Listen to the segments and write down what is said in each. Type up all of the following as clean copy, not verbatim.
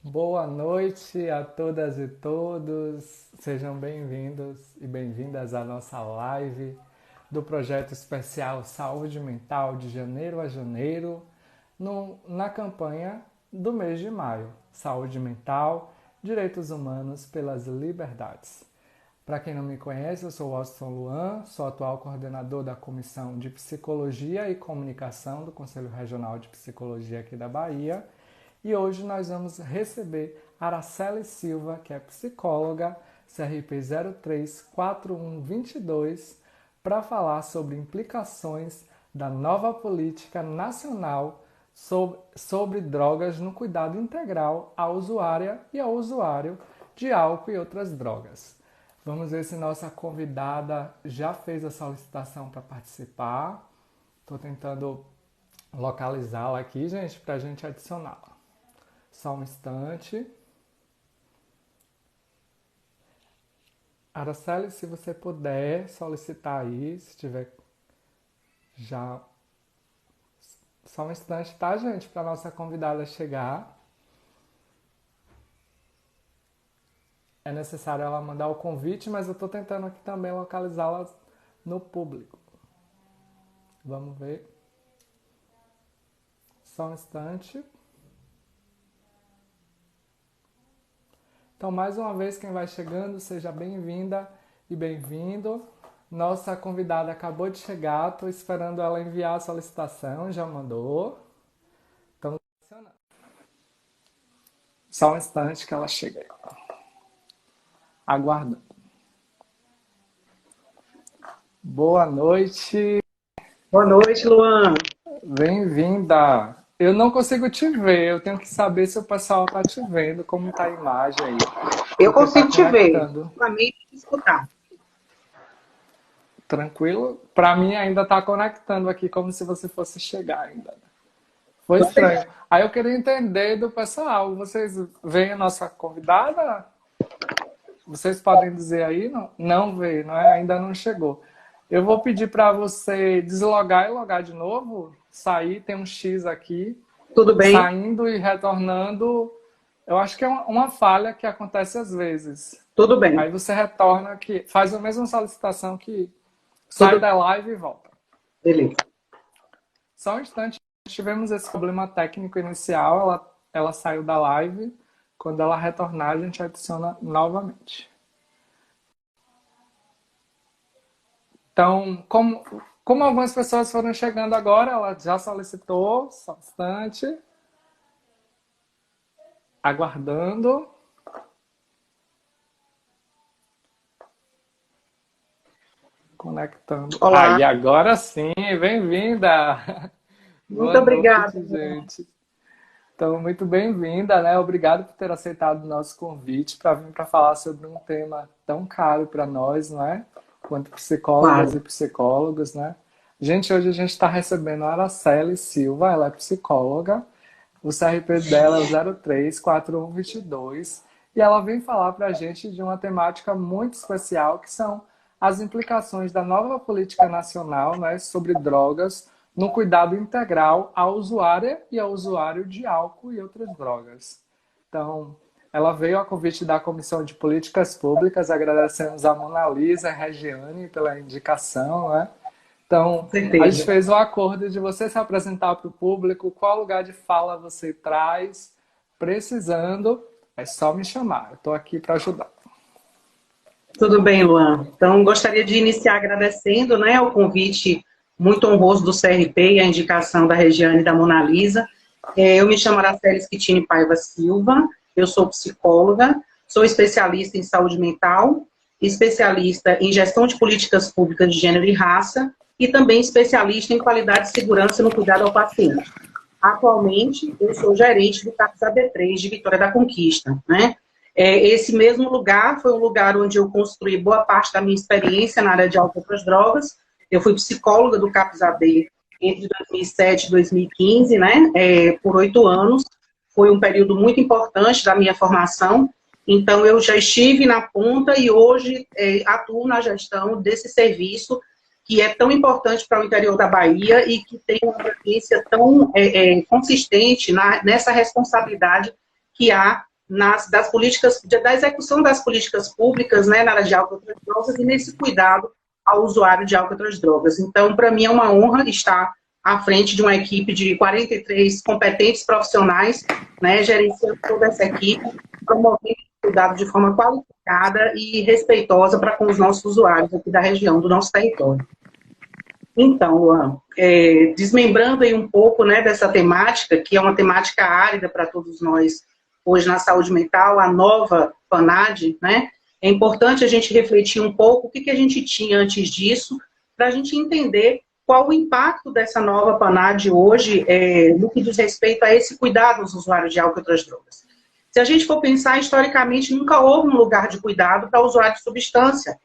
Boa noite a todas e todos. Sejam bem-vindos e bem-vindas à nossa live do projeto especial Saúde Mental de janeiro a janeiro, na campanha do mês de maio. Saúde Mental, Direitos Humanos pelas Liberdades. Para quem não me conhece, eu sou Washington Luan, sou atual coordenador da Comissão de Psicologia e Comunicação do Conselho Regional de Psicologia aqui da Bahia. E hoje nós vamos receber Araceli Silva, que é psicóloga, CRP 034122, para falar sobre implicações da nova política nacional sobre drogas no cuidado integral à usuária e ao usuário de álcool e outras drogas. Vamos ver se nossa convidada já fez a solicitação para participar. Estou tentando localizá-la aqui, gente, para a gente adicioná-la. Só um instante. Araceli, se você puder solicitar aí, se tiver já. Só um instante, tá, gente? Para nossa convidada chegar. É necessário ela mandar o convite, mas eu estou tentando aqui também localizá-la no público. Vamos ver. Só um instante. Então, mais uma vez, quem vai chegando, seja bem-vinda e bem-vindo. Nossa convidada acabou de chegar, estou esperando ela enviar a solicitação, já mandou. Estamos selecionando. Só um instante que ela chega aí. Aguardando. Boa noite, Boa noite, Luan. bem-vinda. Eu não consigo te ver, eu tenho que saber se o pessoal está te vendo, como está a imagem aí, Eu porque está consigo te ver, conectando. também te escutar. Tranquilo? Para mim ainda está conectando aqui como se você fosse chegar ainda. Foi Tô estranho. chegando. Aí eu queria entender do pessoal. Vocês veem a nossa convidada? Vocês podem dizer aí? Não, não vê, não é? Ainda não chegou. Eu vou pedir para você deslogar e logar de novo. Sair, tem um X aqui. Tudo bem? Saindo e retornando. Eu acho que é uma falha que acontece às vezes. Tudo bem. Aí você retorna aqui, faz a mesma solicitação que sai Tudo da live e volta. beleza. Só um instante, tivemos esse problema técnico inicial, ela saiu da live. Quando ela retornar, a gente adiciona novamente. Então, como algumas pessoas foram chegando agora, ela já solicitou, só um instante, aguardando. Conectando. Olá. Aí, agora sim, bem-vinda! Muito Boa obrigada. noite, gente. Então, muito bem-vinda, né? Obrigado por ter aceitado o nosso convite para vir para falar sobre um tema tão caro para nós, não é? Quanto psicólogas e Claro. psicólogos, né? Gente, hoje a gente está recebendo a Araceli Silva, ela é psicóloga, o CRP dela é o 034122 e ela vem falar para a gente de uma temática muito especial, que são as implicações da nova política nacional, né, sobre drogas no cuidado integral à usuária e ao usuário de álcool e outras drogas. Então, ela veio a convite da Comissão de Políticas Públicas, agradecemos a Mona Lisa e a Regiane pela indicação, né? Então, Com a gente certeza. fez o acordo de você se apresentar para o público, qual lugar de fala você traz, precisando, é só me chamar, eu estou aqui para ajudar. Tudo bem, Luan. Então, gostaria de iniciar agradecendo, né, o convite muito honroso do CRP e a indicação da Regiane e da Mona Lisa. Eu me chamo Araceli Schettini Paiva Silva, eu sou psicóloga, sou especialista em saúde mental, especialista em gestão de políticas públicas de gênero e raça e também especialista em qualidade e segurança no cuidado ao paciente. Atualmente, eu sou gerente do CAPS AB3 de Vitória da Conquista, né? Esse mesmo lugar foi um lugar onde eu construí boa parte da minha experiência na área de álcool e outras drogas. Eu fui psicóloga do CAPS AB entre 2007 e 2015, né? Por 8 anos. Foi um período muito importante da minha formação. Então, eu já estive na ponta e hoje atuo na gestão desse serviço que é tão importante para o interior da Bahia e que tem uma abrangência tão consistente nessa responsabilidade que há das políticas, da execução das políticas públicas, né, na área de álcool e outras drogas e nesse cuidado ao usuário de álcool e outras drogas. Então, para mim é uma honra estar à frente de uma equipe de 43 competentes profissionais, né, gerenciando toda essa equipe, promovendo o cuidado de forma qualificada e respeitosa para com os nossos usuários aqui da região, do nosso território. Então, Luan, desmembrando aí um pouco, né, dessa temática, que é uma temática árida para todos nós hoje na saúde mental, a nova PANAD, né, é importante a gente refletir um pouco o que a gente tinha antes disso, para a gente entender qual o impacto dessa nova PANAD hoje no que diz respeito a esse cuidado aos usuários de álcool e outras drogas. Se a gente for pensar, historicamente, nunca houve um lugar de cuidado para o usuário de substância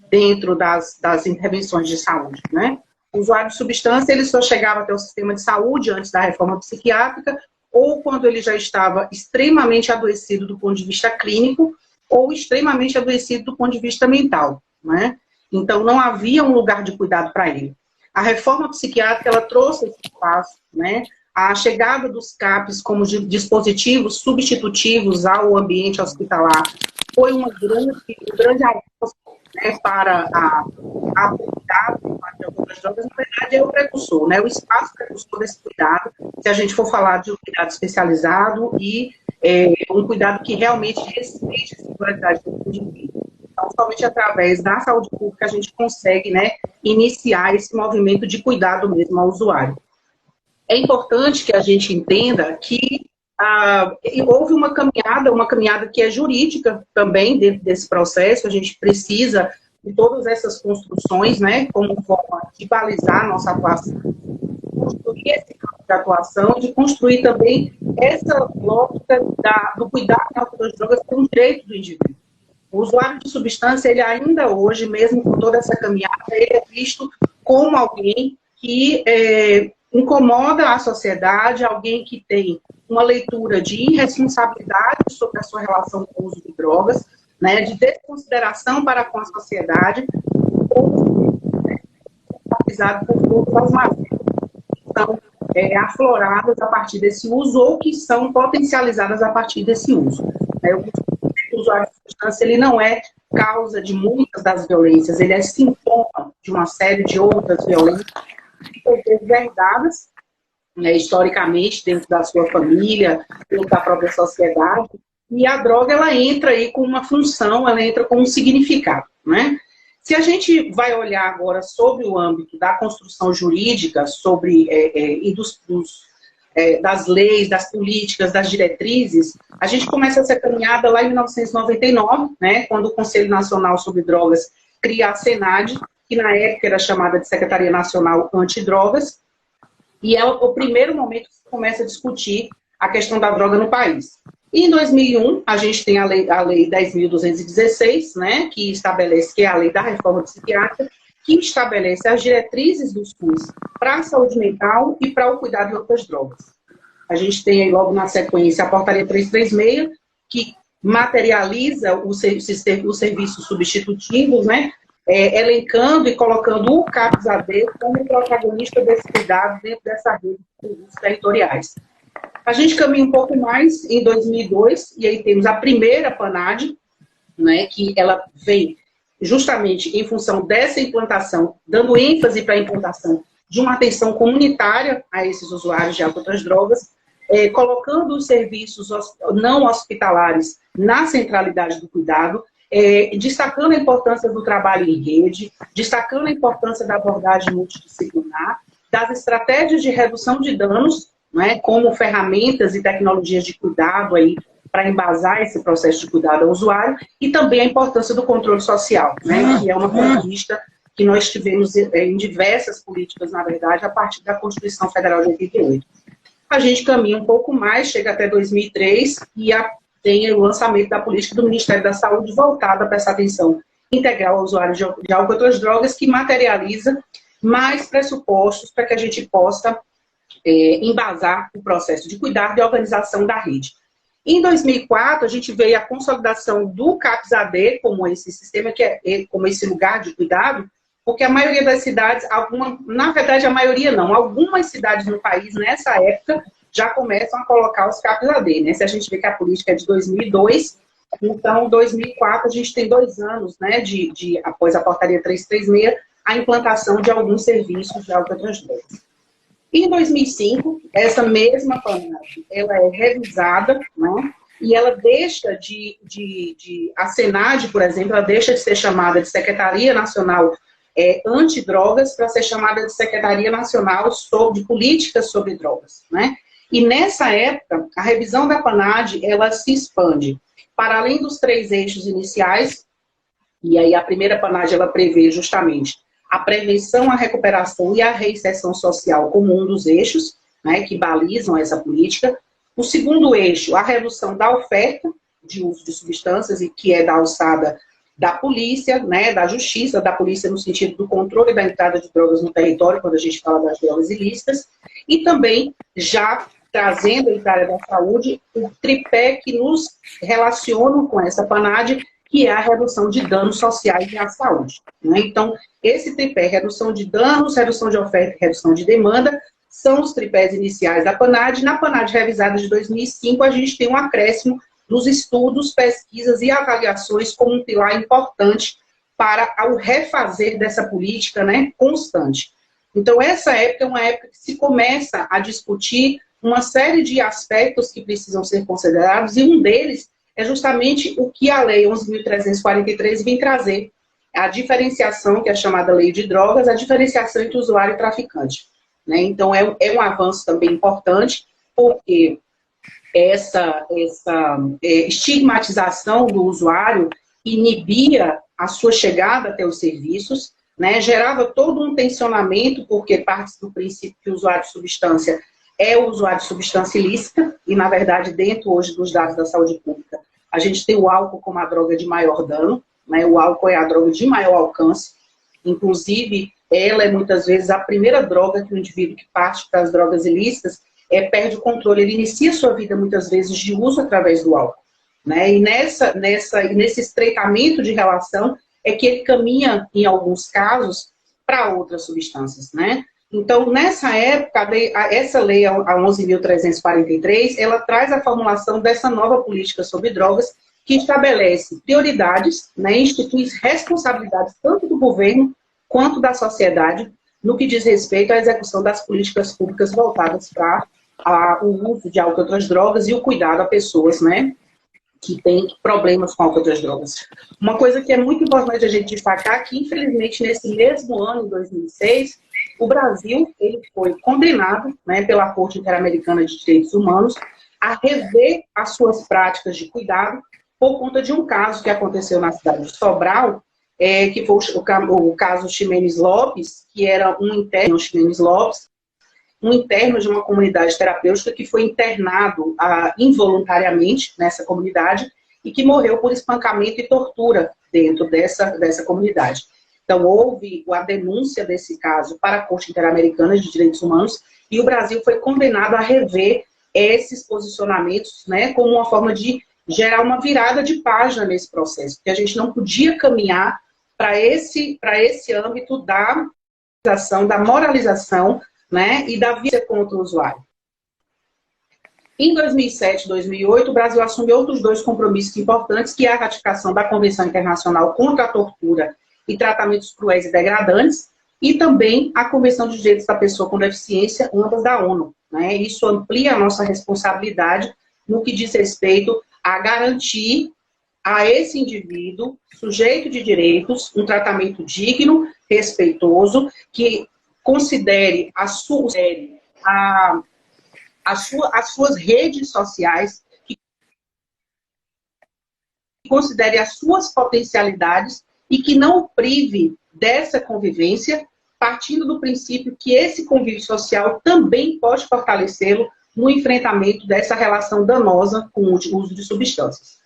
dentro das intervenções de saúde, né? O usuário de substância, ele só chegava até o sistema de saúde antes da reforma psiquiátrica, ou quando ele já estava extremamente adoecido do ponto de vista clínico, ou extremamente adoecido do ponto de vista mental, né? Então, não havia um lugar de cuidado para ele. A reforma psiquiátrica, ela trouxe esse espaço, né? A chegada dos CAPs como dispositivos substitutivos ao ambiente hospitalar foi um grande avanço, né, para a cuidado de outras drogas, na verdade é o precursor, né, o espaço precursor desse cuidado, se a gente for falar de um cuidado especializado e um cuidado que realmente respeite a singularidade do indivíduo. Então, somente através da saúde pública a gente consegue, né, iniciar esse movimento de cuidado mesmo ao usuário. É importante que a gente entenda que houve uma caminhada que é jurídica também dentro desse processo. A gente precisa de todas essas construções, né, como forma de balizar a nossa atuação, construir esse campo de atuação, de construir também essa lógica do cuidado das drogas como um direito do indivíduo. O usuário de substância, ele ainda hoje, mesmo com toda essa caminhada, ele é visto como alguém que incomoda a sociedade, alguém que tem uma leitura de irresponsabilidade sobre a sua relação com o uso de drogas, né, de desconsideração para com a sociedade, ou por todas as mazelas que são afloradas a partir desse uso ou que são potencializadas a partir desse uso. O usuário de substância, ele não é causa de muitas das violências, ele é sintoma de uma série de outras violências herdadas, né, historicamente, dentro da sua família, dentro da própria sociedade, e a droga, ela entra aí com uma função, ela entra com um significado, né? Se a gente vai olhar agora sobre o âmbito da construção jurídica, sobre das leis, das políticas, das diretrizes, a gente começa essa caminhada lá em 1999, né, quando o Conselho Nacional sobre Drogas cria a SENAD, que na época era chamada de Secretaria Nacional Antidrogas, e é o primeiro momento que se começa a discutir a questão da droga no país. E em 2001, a gente tem a lei 10.216, né, que estabelece, que é a lei da reforma psiquiátrica, que estabelece as diretrizes dos SUS para a saúde mental e para o cuidado de outras drogas. A gente tem aí logo na sequência a portaria 336, que materializa os serviços substitutivos, né, elencando e colocando o CAPS-AD como protagonista desse cuidado dentro dessa rede de serviços territoriais. A gente caminha um pouco mais em 2002, e aí temos a primeira PANAD, né, que ela vem justamente em função dessa implantação, dando ênfase para a implantação de uma atenção comunitária a esses usuários de álcool e outras drogas, colocando os serviços não hospitalares na centralidade do cuidado, destacando a importância do trabalho em rede, destacando a importância da abordagem multidisciplinar, das estratégias de redução de danos, né, como ferramentas e tecnologias de cuidado aí para embasar esse processo de cuidado ao usuário, e também a importância do controle social, né, que é uma conquista que nós tivemos em diversas políticas, na verdade, a partir da Constituição Federal de 88. A gente caminha um pouco mais, chega até 2003, e tem o lançamento da política do Ministério da Saúde voltada para essa atenção integral ao usuário de álcool e outras drogas, que materializa mais pressupostos para que a gente possa embasar o processo de cuidado e organização da rede. Em 2004, a gente veio a consolidação do CAPS-AD como esse sistema, como esse lugar de cuidado, porque a maioria das cidades, na verdade a maioria não, algumas cidades no país nessa época já começam a colocar os capos AD, né? Se a gente vê que a política é de 2002, então, em 2004, a gente tem 2 anos, né, após a portaria 336, a implantação de alguns serviços de autotransdrogas. Em 2005, essa mesma PANAD, ela é revisada, né, e ela deixa a SENAD, por exemplo, ela deixa de ser chamada de Secretaria Nacional Antidrogas para ser chamada de Secretaria Nacional de Políticas sobre Drogas, né? E nessa época, a revisão da PANAD, ela se expande para além dos 3 eixos iniciais, e aí a primeira PANAD, ela prevê justamente a prevenção, a recuperação e a reinserção social como um dos eixos, né, que balizam essa política. O segundo eixo, a redução da oferta de uso de substâncias, e que é da alçada da polícia, né, da justiça, da polícia no sentido do controle da entrada de drogas no território, quando a gente fala das drogas ilícitas, e também já trazendo para a área da saúde o tripé que nos relaciona com essa PANAD, que é a redução de danos sociais e à saúde, né? Então, esse tripé, redução de danos, redução de oferta e redução de demanda, são os tripés iniciais da PANAD. Na PANAD revisada de 2005, a gente tem um acréscimo dos estudos, pesquisas e avaliações como um pilar importante para o refazer dessa política, né, constante. Então, essa época é uma época que se começa a discutir uma série de aspectos que precisam ser considerados, e um deles é justamente o que a Lei 11.343 vem trazer, a diferenciação, que é a chamada Lei de Drogas, a diferenciação entre usuário e traficante, né? Então, é um avanço também importante, porque essa estigmatização do usuário inibia a sua chegada até os serviços, né? Gerava todo um tensionamento, porque parte do princípio que o usuário de substância é o usuário de substância ilícita, e, na verdade, dentro hoje dos dados da saúde pública, a gente tem o álcool como a droga de maior dano, né? O álcool é a droga de maior alcance, inclusive, ela é muitas vezes a primeira droga que o indivíduo que parte para as drogas ilícitas perde o controle, ele inicia sua vida, muitas vezes, de uso através do álcool, né? E nesse estreitamento de relação é que ele caminha, em alguns casos, para outras substâncias, né? Então, nessa época, essa lei, a 11.343, ela traz a formulação dessa nova política sobre drogas, que estabelece prioridades, né, institui responsabilidades tanto do governo quanto da sociedade no que diz respeito à execução das políticas públicas voltadas para o uso de álcool e outras drogas e o cuidado a pessoas, né, que têm problemas com álcool e outras drogas. Uma coisa que é muito importante a gente destacar é que, infelizmente, nesse mesmo ano, em 2006, o Brasil ele foi condenado, né, pela Corte Interamericana de Direitos Humanos a rever as suas práticas de cuidado por conta de um caso que aconteceu na cidade de Sobral, que foi o caso Ximenes Lopes, que era um interno, Ximenes Lopes, um interno de uma comunidade terapêutica que foi internado involuntariamente nessa comunidade e que morreu por espancamento e tortura dentro dessa comunidade. Então, houve a denúncia desse caso para a Corte Interamericana de Direitos Humanos e o Brasil foi condenado a rever esses posicionamentos, né, como uma forma de gerar uma virada de página nesse processo, porque a gente não podia caminhar para esse âmbito da moralização, né, e da violência contra o usuário. Em 2007 e 2008, o Brasil assumiu outros 2 compromissos importantes, que é a ratificação da Convenção Internacional contra a Tortura e Tratamentos Cruéis e Degradantes, e também a Convenção de Direitos da Pessoa com Deficiência, ambas da ONU, né? Isso amplia a nossa responsabilidade no que diz respeito a garantir a esse indivíduo, sujeito de direitos, um tratamento digno, respeitoso, que considere as suas redes sociais, que considere as suas potencialidades e que não o prive dessa convivência, partindo do princípio que esse convívio social também pode fortalecê-lo no enfrentamento dessa relação danosa com o uso de substâncias.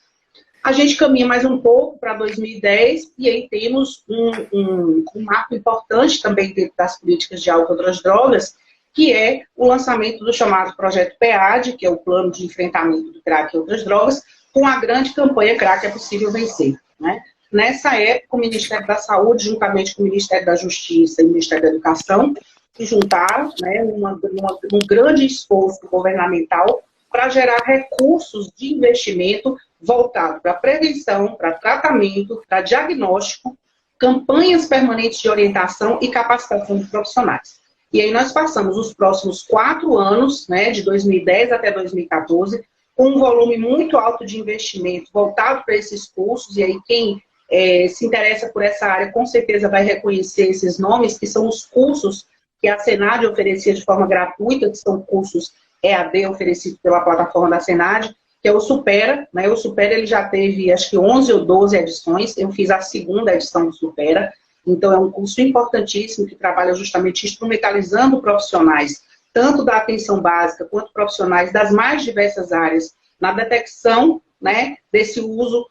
A gente caminha mais um pouco para 2010 e aí temos um marco importante também dentro das políticas de álcool e outras drogas, que é o lançamento do chamado Projeto PEAD, que é o Plano de Enfrentamento do Crack e Outras Drogas, com a grande campanha Crack é Possível Vencer, né? Nessa época, o Ministério da Saúde, juntamente com o Ministério da Justiça e o Ministério da Educação, se juntaram, né, num grande esforço governamental para gerar recursos de investimento voltado para prevenção, para tratamento, para diagnóstico, campanhas permanentes de orientação e capacitação de profissionais. E aí nós passamos os próximos 4 anos, né, de 2010 até 2014, com um volume muito alto de investimento voltado para esses cursos, e aí quem se interessa por essa área com certeza vai reconhecer esses nomes, que são os cursos que a Senad oferecia de forma gratuita, que são cursos EAD oferecidos pela plataforma da Senad, que é o Supera, né? O Supera ele já teve acho que 11 ou 12 edições, eu fiz a 2ª edição do Supera, então é um curso importantíssimo que trabalha justamente instrumentalizando profissionais, tanto da atenção básica quanto profissionais das mais diversas áreas, na detecção, né, desse uso,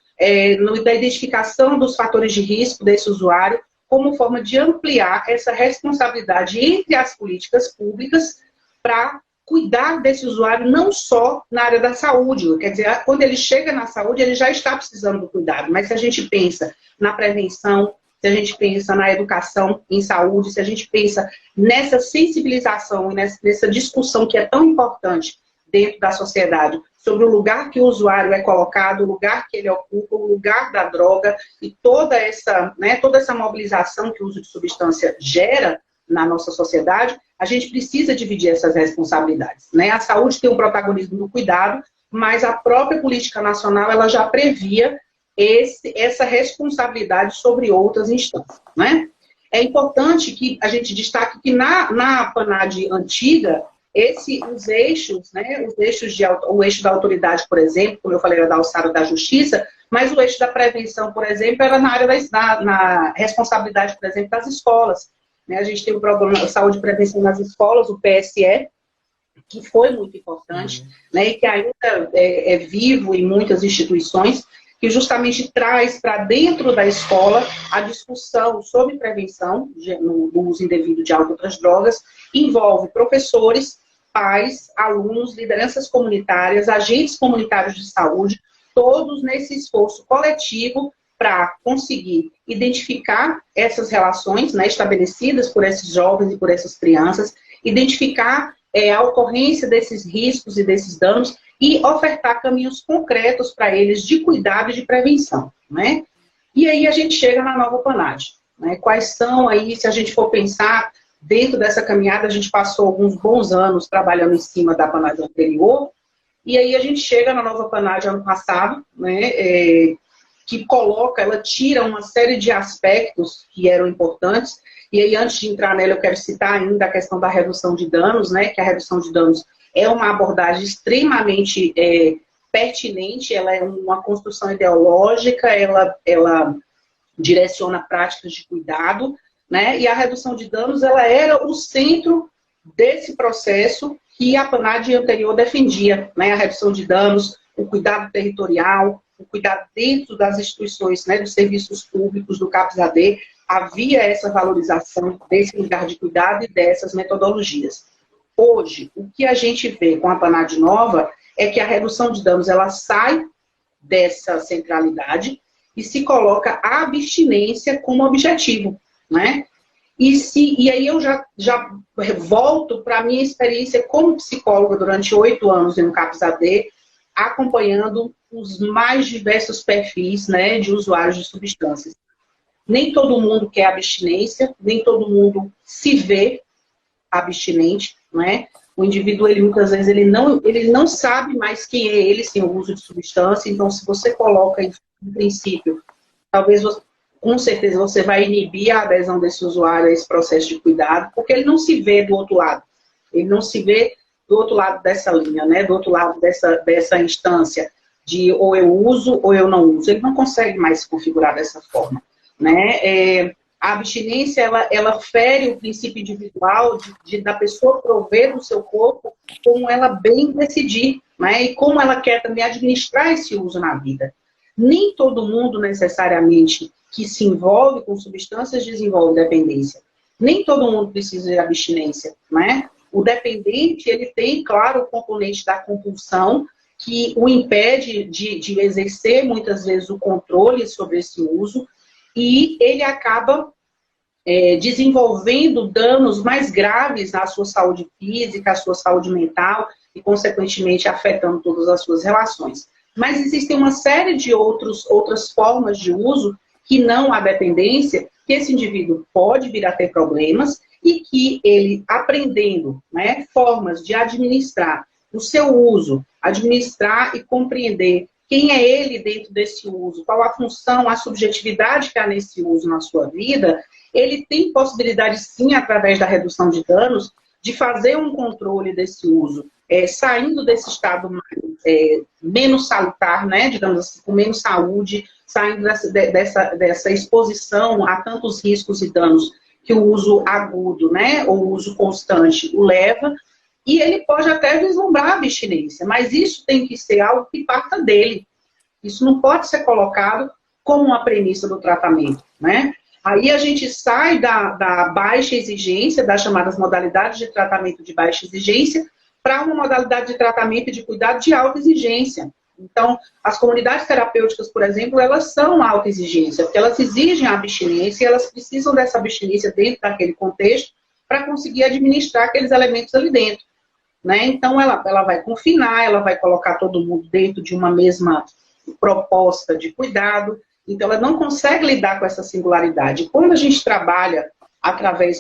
da identificação dos fatores de risco desse usuário, como forma de ampliar essa responsabilidade entre as políticas públicas para cuidar desse usuário não só na área da saúde. Quer dizer, quando ele chega na saúde, ele já está precisando do cuidado. Mas se a gente pensa na prevenção, se a gente pensa na educação em saúde, se a gente pensa nessa sensibilização e nessa discussão que é tão importante dentro da sociedade, sobre o lugar que o usuário é colocado, o lugar que ele ocupa, o lugar da droga e toda essa mobilização que o uso de substância gera na nossa sociedade, a gente precisa dividir essas responsabilidades, né? A saúde tem um protagonismo no cuidado, mas a própria política nacional ela já previa essa responsabilidade sobre outras instâncias, né? É importante que a gente destaque que na PANAD antiga, os eixos, né, o eixo da autoridade, por exemplo, como eu falei, era da alçada da justiça, mas o eixo da prevenção, por exemplo, era na área na responsabilidade, por exemplo, das escolas. Né? A gente tem o programa de saúde e prevenção nas escolas, o PSE, que foi muito importante, né, e que ainda é vivo em muitas instituições, que justamente traz para dentro da escola a discussão sobre prevenção do uso indevido de álcool e outras drogas, envolve professores, pais, alunos, lideranças comunitárias, agentes comunitários de saúde, todos nesse esforço coletivo para conseguir identificar essas relações, né, estabelecidas por esses jovens e por essas crianças, identificar a ocorrência desses riscos e desses danos e ofertar caminhos concretos para eles de cuidado e de prevenção, né? E aí a gente chega na nova PANAD, né? Quais são aí, se a gente for pensar, dentro dessa caminhada a gente passou alguns bons anos trabalhando em cima da PANAD anterior, e aí a gente chega na nova PANAD ano passado, né? Que ela tira uma série de aspectos que eram importantes, e aí antes de entrar nela eu quero citar ainda a questão da redução de danos, né? Que a redução de danos é uma abordagem extremamente pertinente, ela é uma construção ideológica, ela direciona práticas de cuidado, né? E a redução de danos, ela era o centro desse processo que a PANAD anterior defendia, né? A redução de danos, o cuidado territorial, o cuidado dentro das instituições, né? Dos serviços públicos, do CAPS-AD, havia essa valorização desse lugar de cuidado e dessas metodologias. Hoje, o que a gente vê com a PANAD nova é que a redução de danos ela sai dessa centralidade e se coloca a abstinência como objetivo, né? E aí eu já volto para a minha experiência como psicóloga durante 8 anos no CAPS-AD, acompanhando os mais diversos perfis, né, de usuários de substâncias. Nem todo mundo quer abstinência, nem todo mundo se vê abstinente, né? O indivíduo, muitas vezes, ele não sabe mais quem é ele sem o uso de substância, então se você coloca isso no princípio, talvez, com certeza, você vai inibir a adesão desse usuário a esse processo de cuidado, porque ele não se vê do outro lado, ele não se vê do outro lado dessa linha, né? Do outro lado dessa instância de ou eu uso ou eu não uso, ele não consegue mais se configurar dessa forma, né? A abstinência, ela fere o princípio individual da pessoa prover do seu corpo como ela bem decidir, né? E como ela quer também administrar esse uso na vida. Nem todo mundo, necessariamente, que se envolve com substâncias desenvolve dependência. Nem todo mundo precisa de abstinência, né? O dependente, ele tem, claro, o componente da compulsão, que o impede de exercer, muitas vezes, o controle sobre esse uso, e ele acaba desenvolvendo danos mais graves à sua saúde física, à sua saúde mental e, consequentemente, afetando todas as suas relações. Mas existem uma série de outras formas de uso que não a dependência, que esse indivíduo pode vir a ter problemas e que ele, aprendendo, né, formas de administrar o seu uso, administrar e compreender quem é ele dentro desse uso, qual a função, a subjetividade que há nesse uso na sua vida, ele tem possibilidade, sim, através da redução de danos, de fazer um controle desse uso, saindo desse estado menos salutar, né, digamos assim, com menos saúde, saindo dessa exposição a tantos riscos e danos que o uso agudo, né, ou o uso constante o leva, e ele pode até vislumbrar a abstinência, mas isso tem que ser algo que parta dele. Isso não pode ser colocado como uma premissa do tratamento, né? Aí a gente sai da baixa exigência, das chamadas modalidades de tratamento de baixa exigência, para uma modalidade de tratamento e de cuidado de alta exigência. Então, as comunidades terapêuticas, por exemplo, elas são alta exigência, porque elas exigem a abstinência e elas precisam dessa abstinência dentro daquele contexto para conseguir administrar aqueles elementos ali dentro. Né? Então, ela vai confinar, ela vai colocar todo mundo dentro de uma mesma proposta de cuidado. Então, ela não consegue lidar com essa singularidade. Quando a gente trabalha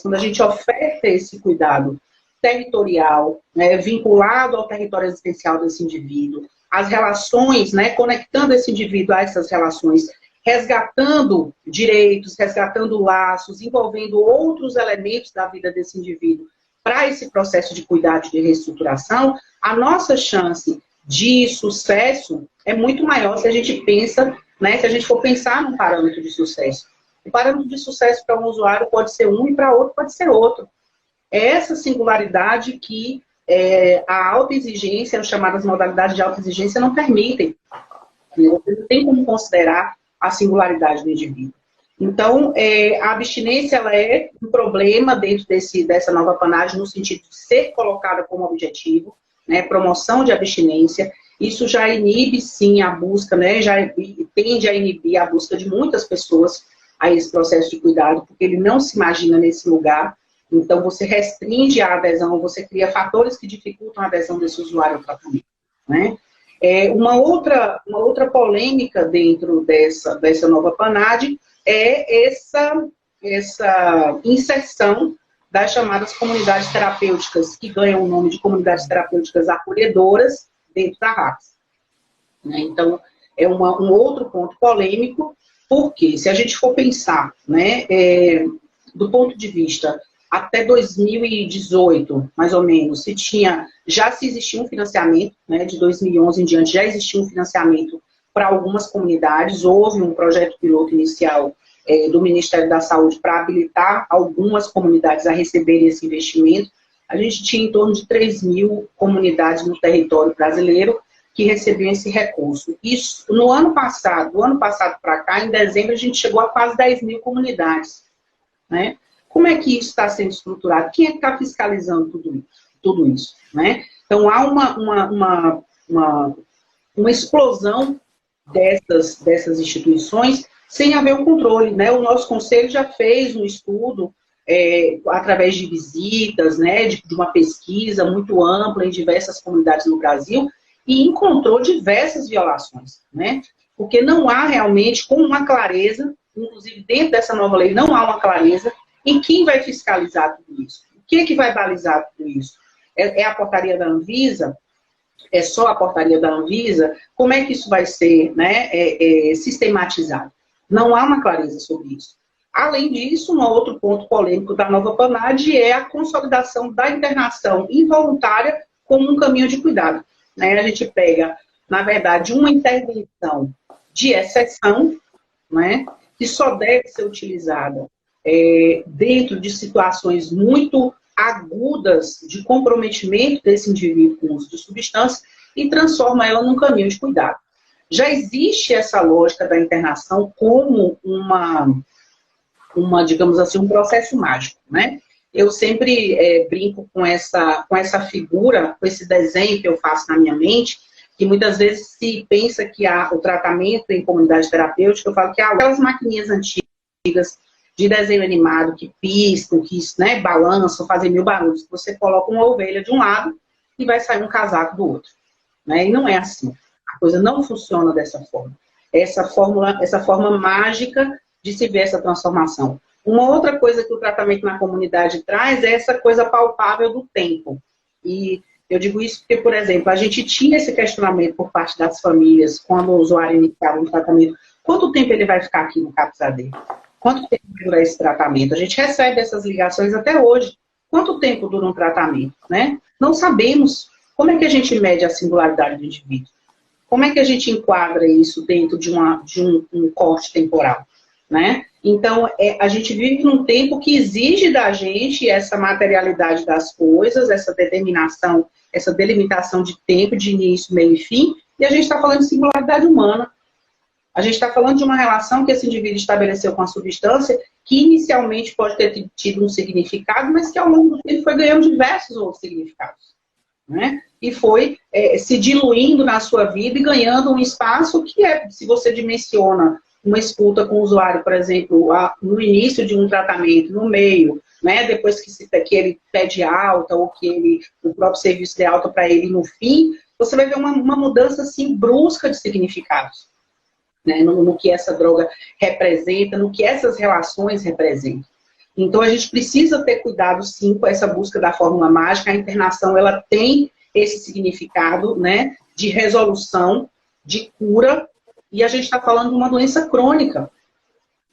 quando a gente oferta esse cuidado territorial, né, vinculado ao território existencial desse indivíduo, as relações, né, conectando esse indivíduo a essas relações, resgatando direitos, resgatando laços, envolvendo outros elementos da vida desse indivíduo para esse processo de cuidado e de reestruturação, a nossa chance de sucesso é muito maior se a gente pensa, né, se a gente for pensar num parâmetro de sucesso. O parâmetro de sucesso para um usuário pode ser um e para outro pode ser outro. É essa singularidade que a alta exigência, as chamadas modalidades de alta exigência, não permitem. Você não tem como considerar a singularidade do indivíduo. Então, a abstinência ela é um problema dentro dessa nova panagem, no sentido de ser colocada como objetivo, né, promoção de abstinência. Isso já inibe, sim, a busca, né, já tende a inibir a busca de muitas pessoas a esse processo de cuidado, porque ele não se imagina nesse lugar. Então, você restringe a adesão, você cria fatores que dificultam a adesão desse usuário ao tratamento, né? Uma outra polêmica dentro dessa nova PANAD é essa inserção das chamadas comunidades terapêuticas, que ganham o nome de comunidades terapêuticas acolhedoras dentro da RAPS. Né? Então, é um outro ponto polêmico, porque se a gente for pensar, né, do ponto de vista até 2018, mais ou menos, já se existia um financiamento, né, de 2011 em diante, já existia um financiamento para algumas comunidades, houve um projeto piloto inicial do Ministério da Saúde para habilitar algumas comunidades a receberem esse investimento. A gente tinha em torno de 3.000 comunidades no território brasileiro que recebiam esse recurso. Isso, no ano passado, do ano passado para cá, em dezembro, a gente chegou a quase 10.000 comunidades, né? Como é que isso está sendo estruturado? Quem é que está fiscalizando tudo isso? Né? Então, há uma explosão dessas instituições sem haver um controle. Né? O nosso conselho já fez um estudo através de visitas, né, de uma pesquisa muito ampla em diversas comunidades no Brasil e encontrou diversas violações. Né? Porque não há realmente, com uma clareza, inclusive dentro dessa nova lei, não há uma clareza em quem vai fiscalizar tudo isso? O que vai balizar tudo isso? É a portaria da Anvisa? É só a portaria da Anvisa? Como é que isso vai ser, né, sistematizado? Não há uma clareza sobre isso. Além disso, um outro ponto polêmico da nova PANAD é a consolidação da internação involuntária como um caminho de cuidado. Né? A gente pega, na verdade, uma intervenção de exceção, né, que só deve ser utilizada dentro de situações muito agudas de comprometimento desse indivíduo com o uso de substância e transforma ela num caminho de cuidado. Já existe essa lógica da internação como digamos assim, um processo mágico, né? Eu sempre brinco com essa figura, com esse desenho que eu faço na minha mente, que muitas vezes se pensa que o tratamento em comunidade terapêutica, eu falo que aquelas maquininhas antigas de desenho animado que piscam, que, né, balançam, fazem mil barulhos. Você coloca uma ovelha de um lado e vai sair um casaco do outro. Né? E não é assim. A coisa não funciona dessa forma. Essa forma mágica de se ver essa transformação. Uma outra coisa que o tratamento na comunidade traz é essa coisa palpável do tempo. E eu digo isso porque, por exemplo, a gente tinha esse questionamento por parte das famílias quando o usuário iniciava um tratamento. Quanto tempo ele vai ficar aqui no CAPS-AD? Quanto tempo vai durar esse tratamento? A gente recebe essas ligações até hoje. Quanto tempo dura um tratamento? Né? Não sabemos. Como é que a gente mede a singularidade do indivíduo? Como é que a gente enquadra isso dentro de um corte temporal? Né? Então, a gente vive num tempo que exige da gente essa materialidade das coisas, essa determinação, essa delimitação de tempo, de início, meio e fim, e a gente está falando de singularidade humana. A gente está falando de uma relação que esse indivíduo estabeleceu com a substância, que inicialmente pode ter tido um significado, mas que ao longo do tempo foi ganhando diversos outros significados. Né? E foi se diluindo na sua vida e ganhando um espaço que se você dimensiona uma escuta com o usuário, por exemplo, no início de um tratamento, no meio, né? Depois que ele pede alta ou que o próprio serviço dê alta para ele no fim, você vai ver uma mudança assim, brusca de significados. Né? No que essa droga representa, no que essas relações representam. Então, a gente precisa ter cuidado, sim, com essa busca da fórmula mágica. A internação, ela tem esse significado, né, de resolução, de cura, e a gente está falando de uma doença crônica.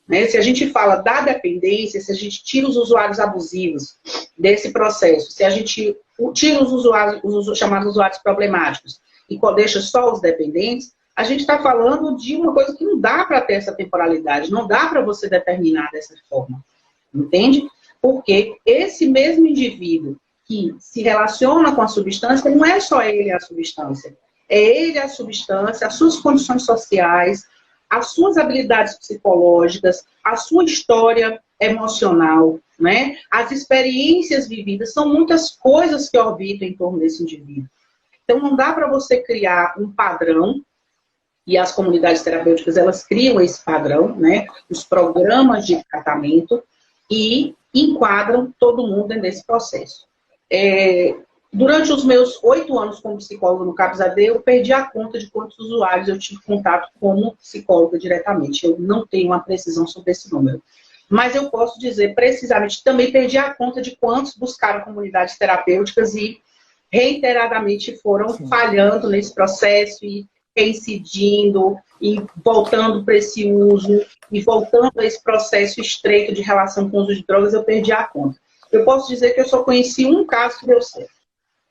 Né? Se a gente fala da dependência, se a gente tira os usuários abusivos desse processo, se a gente tira os chamados usuários problemáticos e deixa só os dependentes, a gente está falando de uma coisa que não dá para ter essa temporalidade, não dá para você determinar dessa forma. Entende? Porque esse mesmo indivíduo que se relaciona com a substância, não é só ele a substância. É ele a substância, as suas condições sociais, as suas habilidades psicológicas, a sua história emocional, né? As experiências vividas, são muitas coisas que orbitam em torno desse indivíduo. Então, não dá para você criar um padrão, e as comunidades terapêuticas, elas criam esse padrão, né? Os programas de tratamento, e enquadram todo mundo dentro desse processo. Durante os meus 8 anos como psicóloga no CAPS-AD, eu perdi a conta de quantos usuários eu tive contato como psicóloga diretamente. Eu não tenho uma precisão sobre esse número. Mas eu posso dizer precisamente, também perdi a conta de quantos buscaram comunidades terapêuticas e reiteradamente foram falhando nesse processo e reincidindo e voltando para esse uso e voltando a esse processo estreito de relação com o uso de drogas, eu perdi a conta. Eu posso dizer que eu só conheci um caso que deu certo,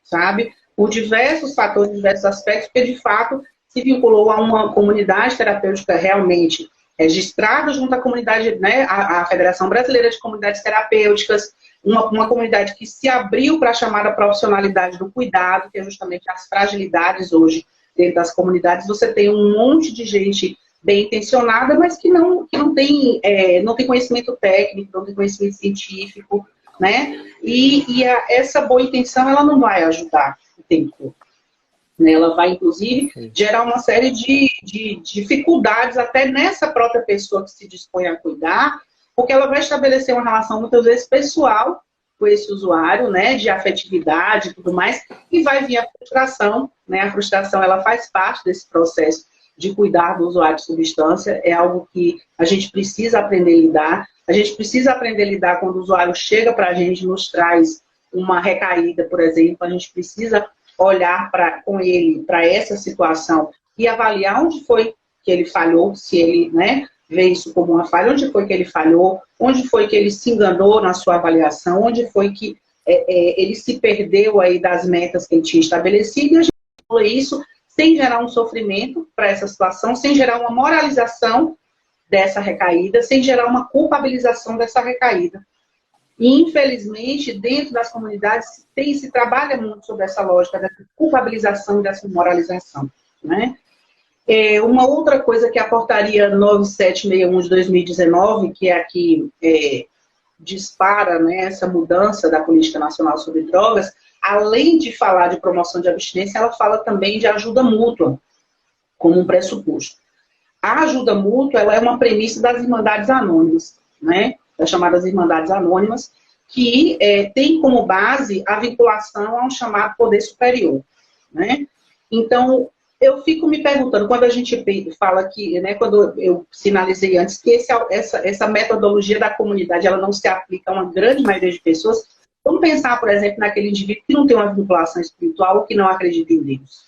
sabe? Por diversos fatores, diversos aspectos, porque de fato se vinculou a uma comunidade terapêutica realmente registrada junto à comunidade, né, a Federação Brasileira de Comunidades Terapêuticas, uma comunidade que se abriu para a chamada profissionalidade do cuidado, que é justamente as fragilidades hoje dentro das comunidades. Você tem um monte de gente bem intencionada, mas que não tem conhecimento técnico, não tem conhecimento científico, né? Essa boa intenção, ela não vai ajudar o tempo todo. Né? Ela vai, inclusive, gerar uma série de dificuldades até nessa própria pessoa que se dispõe a cuidar, porque ela vai estabelecer uma relação, muitas vezes, pessoal com esse usuário, né, de afetividade e tudo mais, e vai vir a frustração, né? A frustração, ela faz parte desse processo de cuidar do usuário de substância, é algo que a gente precisa aprender a lidar. A gente precisa aprender a lidar quando o usuário chega para a gente, nos traz uma recaída, por exemplo. A gente precisa olhar com ele para essa situação e avaliar onde foi que ele falhou, se ele, né, vê isso como uma falha, onde foi que ele falhou, onde foi que ele se enganou na sua avaliação, onde foi que ele se perdeu aí das metas que ele tinha estabelecido, e a gente fala isso sem gerar um sofrimento para essa situação, sem gerar uma moralização dessa recaída, sem gerar uma culpabilização dessa recaída. E, infelizmente, dentro das comunidades se trabalha muito sobre essa lógica da culpabilização e dessa moralização, né? Uma outra coisa que a portaria 9761 de 2019, que é a que dispara, né, essa mudança da Política Nacional sobre Drogas, além de falar de promoção de abstinência, ela fala também de ajuda mútua, como um pressuposto. A ajuda mútua, ela é uma premissa das Irmandades Anônimas, né? das chamadas Irmandades Anônimas, que tem como base a vinculação a um chamado poder superior, né? Então, eu fico me perguntando, quando a gente fala que, né, quando eu sinalizei antes, que essa metodologia da comunidade, ela não se aplica a uma grande maioria de pessoas, vamos pensar, por exemplo, naquele indivíduo que não tem uma vinculação espiritual ou que não acredita em Deus,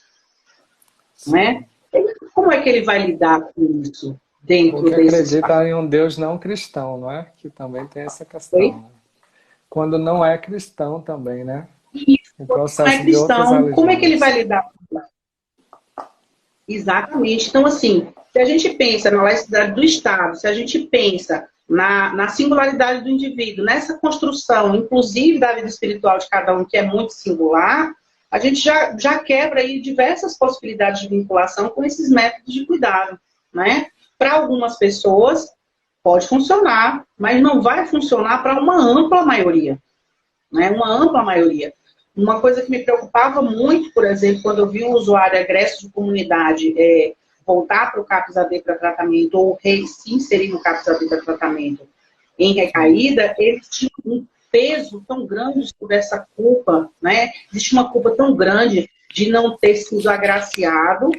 né? Como é que ele vai lidar com isso dentro Porque desse acredita espaço? em um Deus não cristão, não é? Que também tem essa Oi? questão, né? Quando não é cristão também, né? Isso, O não é processo de outras cristão, como é que ele vai religiões. lidar com isso? Exatamente. Então, assim, se a gente pensa na laicidade do Estado, se a gente pensa na singularidade do indivíduo, nessa construção, inclusive da vida espiritual de cada um, que é muito singular, a gente já quebra aí diversas possibilidades de vinculação com esses métodos de cuidado, né? Para algumas pessoas pode funcionar, mas não vai funcionar para uma ampla maioria, né? Uma ampla maioria. Uma coisa que me preocupava muito, por exemplo, quando eu vi um usuário egresso de comunidade voltar para o CAPS-AD para tratamento ou se inserir no CAPS-AD para tratamento em recaída, eles tinham um peso tão grande sobre essa culpa, né? Existe uma culpa tão grande de não ter sido agraciado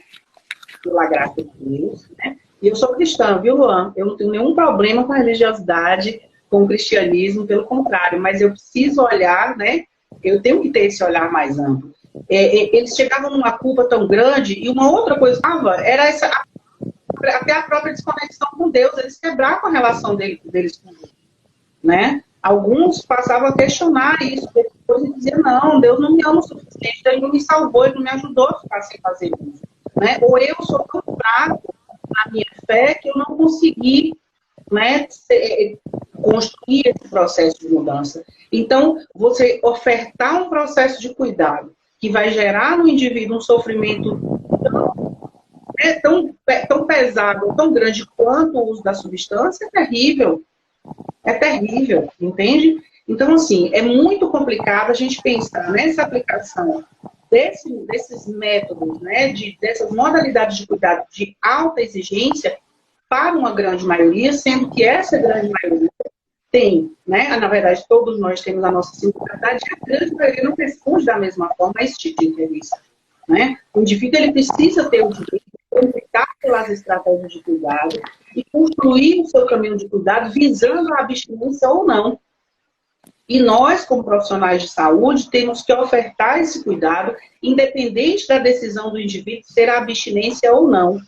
pela graça de Deus, né? E eu sou cristã, viu, Luan? Eu não tenho nenhum problema com a religiosidade, com o cristianismo, pelo contrário, mas eu preciso olhar, né? Eu tenho que ter esse olhar mais amplo. Eles chegavam numa culpa tão grande, e uma outra coisa era até a própria desconexão com Deus, eles quebravam a relação deles com Deus, né? Alguns passavam a questionar isso depois e diziam, não, Deus não me ama o suficiente, Deus não me salvou, Ele não me ajudou a ficar sem fazer isso, né? Ou eu sou tão fraco na minha fé que eu não consegui, né, construir esse processo de mudança. Então, você ofertar um processo de cuidado que vai gerar no indivíduo um sofrimento tão pesado, tão grande quanto o uso da substância, é terrível, entende? Então, assim, é muito complicado a gente pensar nessa aplicação desses métodos, né, dessas modalidades de cuidado de alta exigência para uma grande maioria, sendo que essa grande maioria tem, né, na verdade, todos nós temos a nossa singularidade, e a grande maioria não responde da mesma forma a esse tipo de entrevista, né? O indivíduo, ele precisa ter o direito de optar pelas estratégias de cuidado e construir o seu caminho de cuidado visando a abstinência ou não. E nós, como profissionais de saúde, temos que ofertar esse cuidado, independente da decisão do indivíduo ser a abstinência ou não.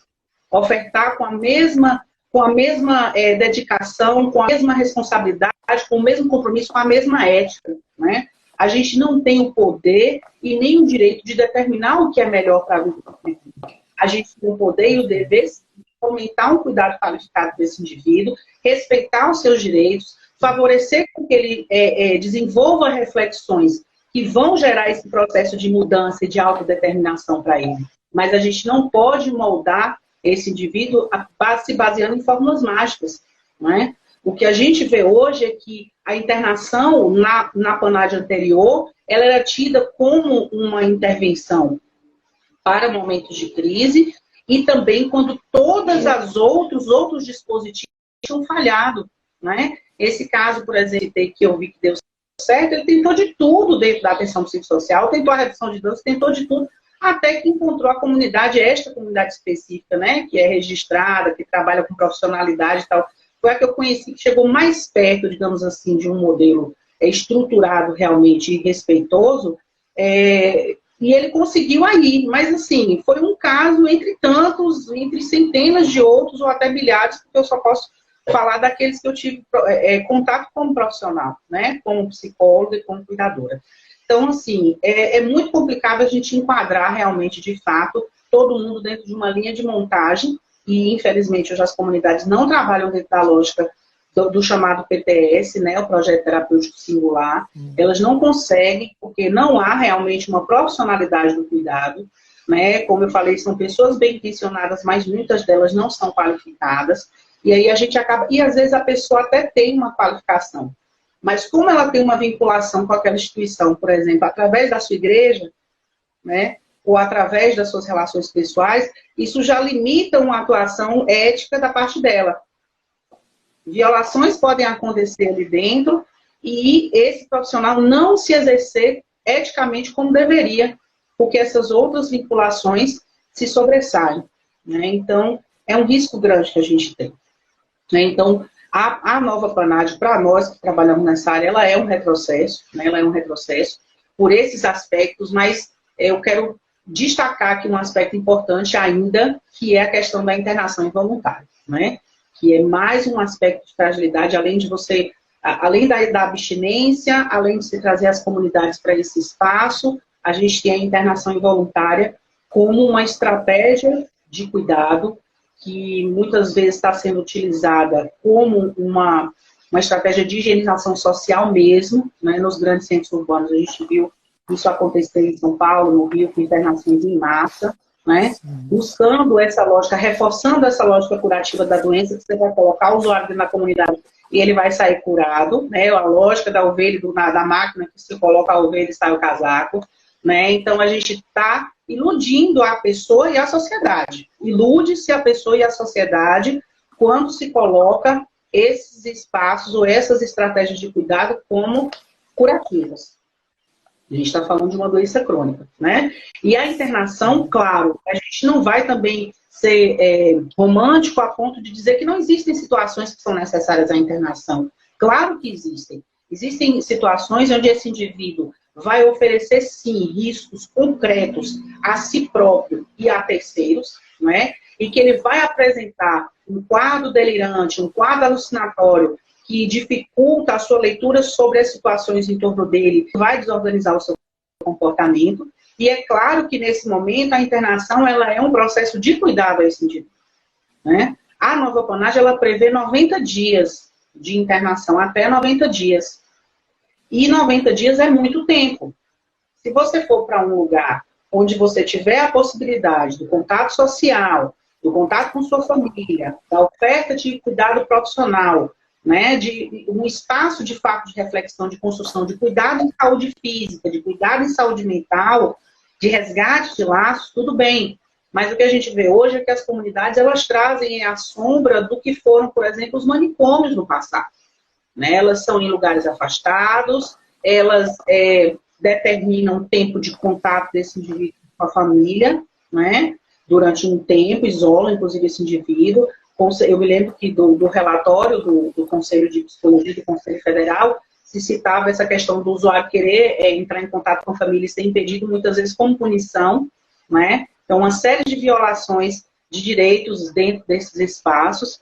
Ofertar com a mesma dedicação, com a mesma responsabilidade, com o mesmo compromisso, com a mesma ética, né? A gente não tem o poder e nem o direito de determinar o que é melhor para a vida do indivíduo. A gente tem o poder e o dever de fomentar um cuidado qualificado desse indivíduo, respeitar os seus direitos, favorecer com que ele desenvolva reflexões que vão gerar esse processo de mudança e de autodeterminação para ele. Mas a gente não pode moldar esse indivíduo se baseando em fórmulas mágicas, não é? O que a gente vê hoje é que a internação na PANAD anterior, ela era tida como uma intervenção para momentos de crise e também quando todas as outros dispositivos tinham falhado, né? Esse caso, por exemplo, que eu vi que deu certo, ele tentou de tudo dentro da atenção psicossocial, tentou a redução de danos, tentou de tudo, até que encontrou a comunidade, esta comunidade específica, né, que é registrada, que trabalha com profissionalidade e tal, foi a que eu conheci que chegou mais perto, digamos assim, de um modelo estruturado realmente e respeitoso, e ele conseguiu aí, mas assim, foi um caso entre tantos, entre centenas de outros, ou até milhares, porque eu só posso falar daqueles que eu tive contato como profissional, né, como psicóloga e como cuidadora. Então, assim, é muito complicado a gente enquadrar realmente, de fato, todo mundo dentro de uma linha de montagem, e infelizmente hoje as comunidades não trabalham dentro da lógica do chamado PTS, né, o Projeto Terapêutico Singular. Elas não conseguem, porque não há realmente uma profissionalidade do cuidado, né, como eu falei, são pessoas bem intencionadas, mas muitas delas não são qualificadas, e aí a gente acaba, e às vezes a pessoa até tem uma qualificação, mas como ela tem uma vinculação com aquela instituição, por exemplo, através da sua igreja, né, ou através das suas relações pessoais, isso já limita uma atuação ética da parte dela. Violações podem acontecer ali dentro e esse profissional não se exercer eticamente como deveria, porque essas outras vinculações se sobressaem, né? Então, é um risco grande que a gente tem, né? Então, a nova PANAD, para nós que trabalhamos nessa área, ela é um retrocesso, né? Ela é um retrocesso por esses aspectos, mas eu quero destacar aqui um aspecto importante ainda, que é a questão da internação involuntária, né? Que é mais um aspecto de fragilidade, além de você, além da abstinência, além de se trazer as comunidades para esse espaço, a gente tem a internação involuntária como uma estratégia de cuidado que muitas vezes está sendo utilizada como uma estratégia de higienização social mesmo, né? Nos grandes centros urbanos a gente viu isso acontecer em São Paulo, no Rio, com internações em massa, né? Buscando essa lógica, reforçando essa lógica curativa da doença, que você vai colocar o usuário na comunidade e ele vai sair curado, né? A lógica da ovelha, da máquina que você coloca a ovelha e sai o casaco, né? Então a gente está iludindo a pessoa e a sociedade. Ilude-se a pessoa e a sociedade quando se coloca esses espaços ou essas estratégias de cuidado como curativas. A gente está falando de uma doença crônica, né? E a internação, claro, a gente não vai também ser romântico a ponto de dizer que não existem situações que são necessárias à internação. Claro que existem. Existem situações onde esse indivíduo vai oferecer, sim, riscos concretos a si próprio e a terceiros, né? E que ele vai apresentar um quadro delirante, um quadro alucinatório, que dificulta a sua leitura sobre as situações em torno dele, vai desorganizar o seu comportamento. E é claro que, nesse momento, a internação ela é um processo de cuidado a esse indivíduo, né? A nova PANAD, ela prevê 90 dias de internação, até 90 dias. E 90 dias é muito tempo. Se você for para um lugar onde você tiver a possibilidade do contato social, do contato com sua família, da oferta de cuidado profissional, né, de um espaço de fato de reflexão, de construção, de cuidado em saúde física, de cuidado em saúde mental, de resgate de laços, tudo bem. Mas o que a gente vê hoje é que as comunidades elas trazem a sombra do que foram, por exemplo, os manicômios no passado, né? Elas são em lugares afastados, elas determinam o tempo de contato desse indivíduo com a família, né? Durante um tempo, isolam, inclusive, esse indivíduo. Eu me lembro que do relatório do Conselho de Psicologia do Conselho Federal se citava essa questão do usuário querer entrar em contato com a família e ser impedido, muitas vezes, como punição, né? Então, uma série de violações de direitos dentro desses espaços.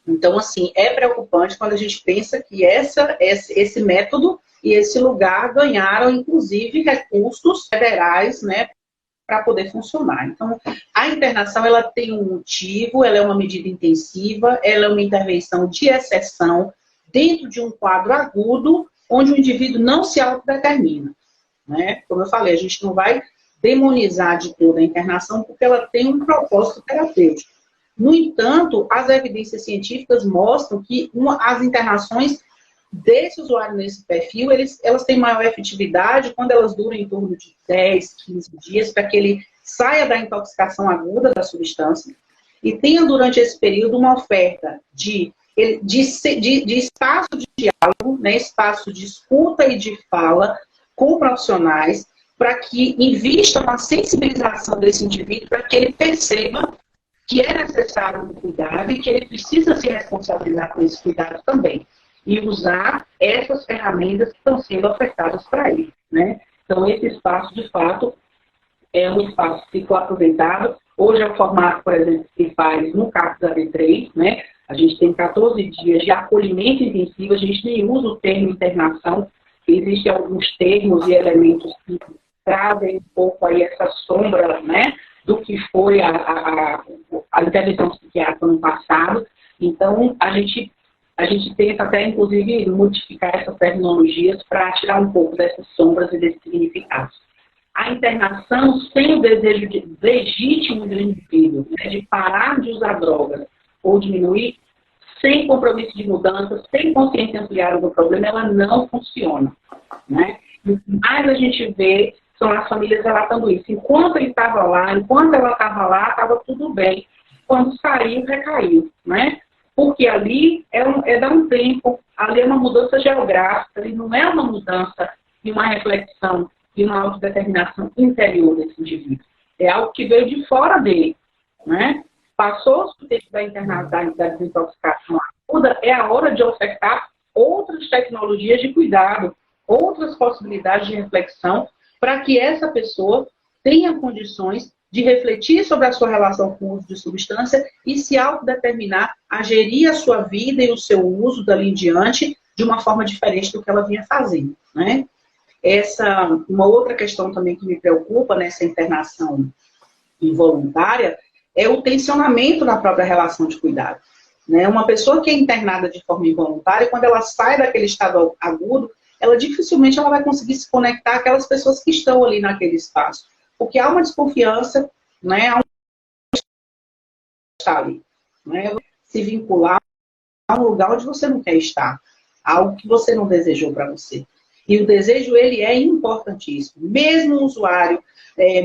Então, assim, é preocupante quando a gente pensa que esse método e esse lugar ganharam, inclusive, recursos federais, né, para poder funcionar. Então, a internação, ela tem um motivo, ela é uma medida intensiva, ela é uma intervenção de exceção dentro de um quadro agudo, onde o indivíduo não se autodetermina, né? Como eu falei, a gente não vai demonizar de toda a internação, porque ela tem um propósito terapêutico. No entanto, as evidências científicas mostram que as internações desse usuário nesse perfil, elas têm maior efetividade quando elas duram em torno de 10, 15 dias, para que ele saia da intoxicação aguda da substância e tenha durante esse período uma oferta de espaço de diálogo, né, espaço de escuta e de fala com profissionais, para que invistam na sensibilização desse indivíduo, para que ele perceba que é necessário um cuidado e que ele precisa se responsabilizar por esse cuidado também. E usar essas ferramentas que estão sendo ofertadas para ele, né? Então, esse espaço, de fato, é um espaço que ficou aproveitado. Hoje é o formato, por exemplo, que se faz no CAPS AB3, né? A gente tem 14 dias de acolhimento intensivo, a gente nem usa o termo internação, existem alguns termos e elementos que trazem um pouco aí essa sombra, né, do que foi a intervenção psiquiátrica no passado. Então, a gente tenta até, inclusive, modificar essas terminologias para tirar um pouco dessas sombras e desses significados. A internação sem o desejo legítimo do indivíduo, né, de parar de usar drogas ou diminuir, sem compromisso de mudança, sem consciência ampliada do problema, ela não funciona, né? O que mais a gente vê são as famílias relatando isso. Enquanto ele estava lá, enquanto ela estava lá, estava tudo bem. Quando saiu, recaiu, né? Porque ali é dar um tempo, ali é uma mudança geográfica, ali não é uma mudança de uma reflexão, de uma autodeterminação interior desse indivíduo. É algo que veio de fora dele, né? Passou-se o tempo da internação, da desintoxicação aguda, é a hora de ofertar outras tecnologias de cuidado, outras possibilidades de reflexão, para que essa pessoa tenha condições de refletir sobre a sua relação com o uso de substância e se autodeterminar a gerir a sua vida e o seu uso dali em diante de uma forma diferente do que ela vinha fazendo, né? Uma outra questão também que me preocupa nessa internação involuntária é o tensionamento na própria relação de cuidado, né? Uma pessoa que é internada de forma involuntária, quando ela sai daquele estado agudo, ela dificilmente ela vai conseguir se conectar àquelas pessoas que estão ali naquele espaço. Porque há uma desconfiança, né? Há estar ali, né? Se vincular a um lugar onde você não quer estar, algo que você não desejou para você. E o desejo, ele é importantíssimo. Mesmo um usuário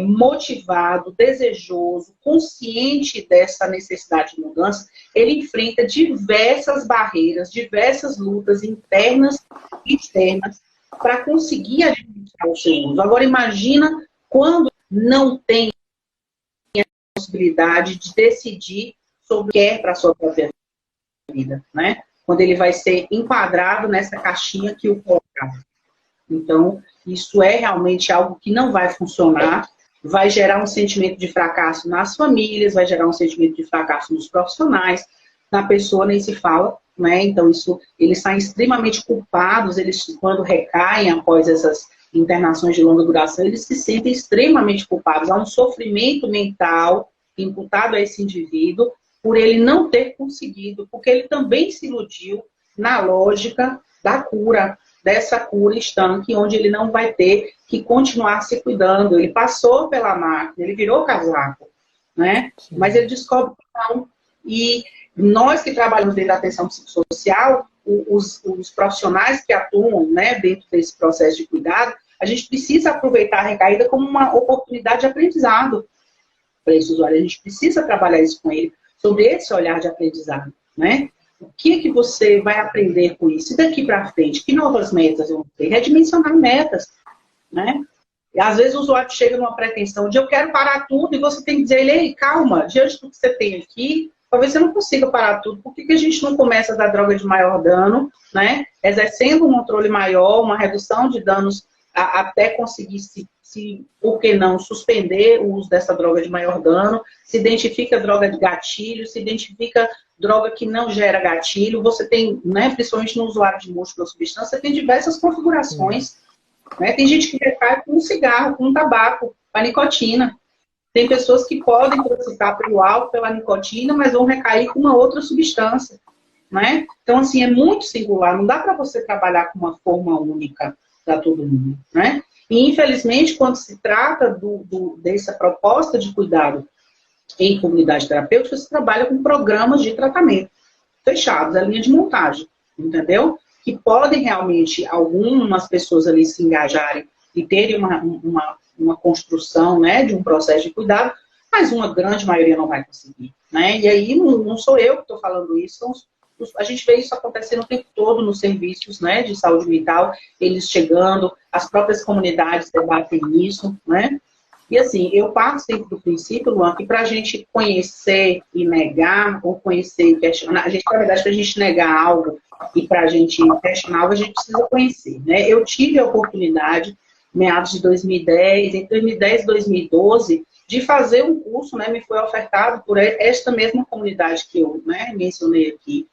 motivado, desejoso, consciente dessa necessidade de mudança, ele enfrenta diversas barreiras, diversas lutas internas e externas para conseguir administrar o seu uso. Agora, imagina quando não tem a possibilidade de decidir sobre o que quer para a sua própria vida, né? Quando ele vai ser enquadrado nessa caixinha que o colocava. Então, isso é realmente algo que não vai funcionar, vai gerar um sentimento de fracasso nas famílias, vai gerar um sentimento de fracasso nos profissionais, na pessoa nem se fala, né? Então, eles saem extremamente culpados, eles, quando recaem após essas internações de longa duração, eles se sentem extremamente culpados. Há um sofrimento mental imputado a esse indivíduo por ele não ter conseguido, porque ele também se iludiu na lógica da cura, dessa cura estanque, onde ele não vai ter que continuar se cuidando. Ele passou pela máquina, ele virou casaco, né? Sim. Mas ele descobre que não. E nós que trabalhamos dentro da atenção psicossocial, os profissionais que atuam, né, dentro desse processo de cuidado, a gente precisa aproveitar a recaída como uma oportunidade de aprendizado para esse usuário. A gente precisa trabalhar isso com ele, sobre esse olhar de aprendizado, né? O que você vai aprender com isso? E daqui para frente, que novas metas vão ter? Redimensionar metas, né? E às vezes o usuário chega numa pretensão de eu quero parar tudo, e você tem que dizer, ei, calma, diante do que você tem aqui, talvez você não consiga parar tudo. Por que a gente não começa a dar droga de maior dano, né? Exercendo um controle maior, uma redução de danos, até conseguir por que não, suspender o uso dessa droga de maior dano, se identifica droga de gatilho, se identifica droga que não gera gatilho, você tem, né, principalmente no usuário de múltipla substância, tem diversas configurações, né? Tem gente que recai com um cigarro, com um tabaco, com a nicotina. Tem pessoas que podem transitar pelo álcool, pela nicotina, mas vão recair com uma outra substância, né? Então, assim, é muito singular, não dá para você trabalhar com uma forma única para todo mundo, né? E, infelizmente, quando se trata dessa proposta de cuidado em comunidade terapêutica, se trabalha com programas de tratamento fechados, a linha de montagem, entendeu? Que podem realmente algumas pessoas ali se engajarem e terem uma construção, né, de um processo de cuidado, mas uma grande maioria não vai conseguir, né? E aí não sou eu que estou falando isso, a gente vê isso acontecendo o tempo todo nos serviços, né, de saúde mental, eles chegando, as próprias comunidades debatem isso, né? E assim, eu parto sempre do princípio, Luan, que para a gente conhecer e negar, ou conhecer e questionar, na verdade, para a gente negar algo e para a gente questionar algo, a gente precisa conhecer, né? Eu tive a oportunidade, meados de 2010, entre 2010 e 2012, de fazer um curso, né? Me foi ofertado por esta mesma comunidade que eu, né, mencionei aqui,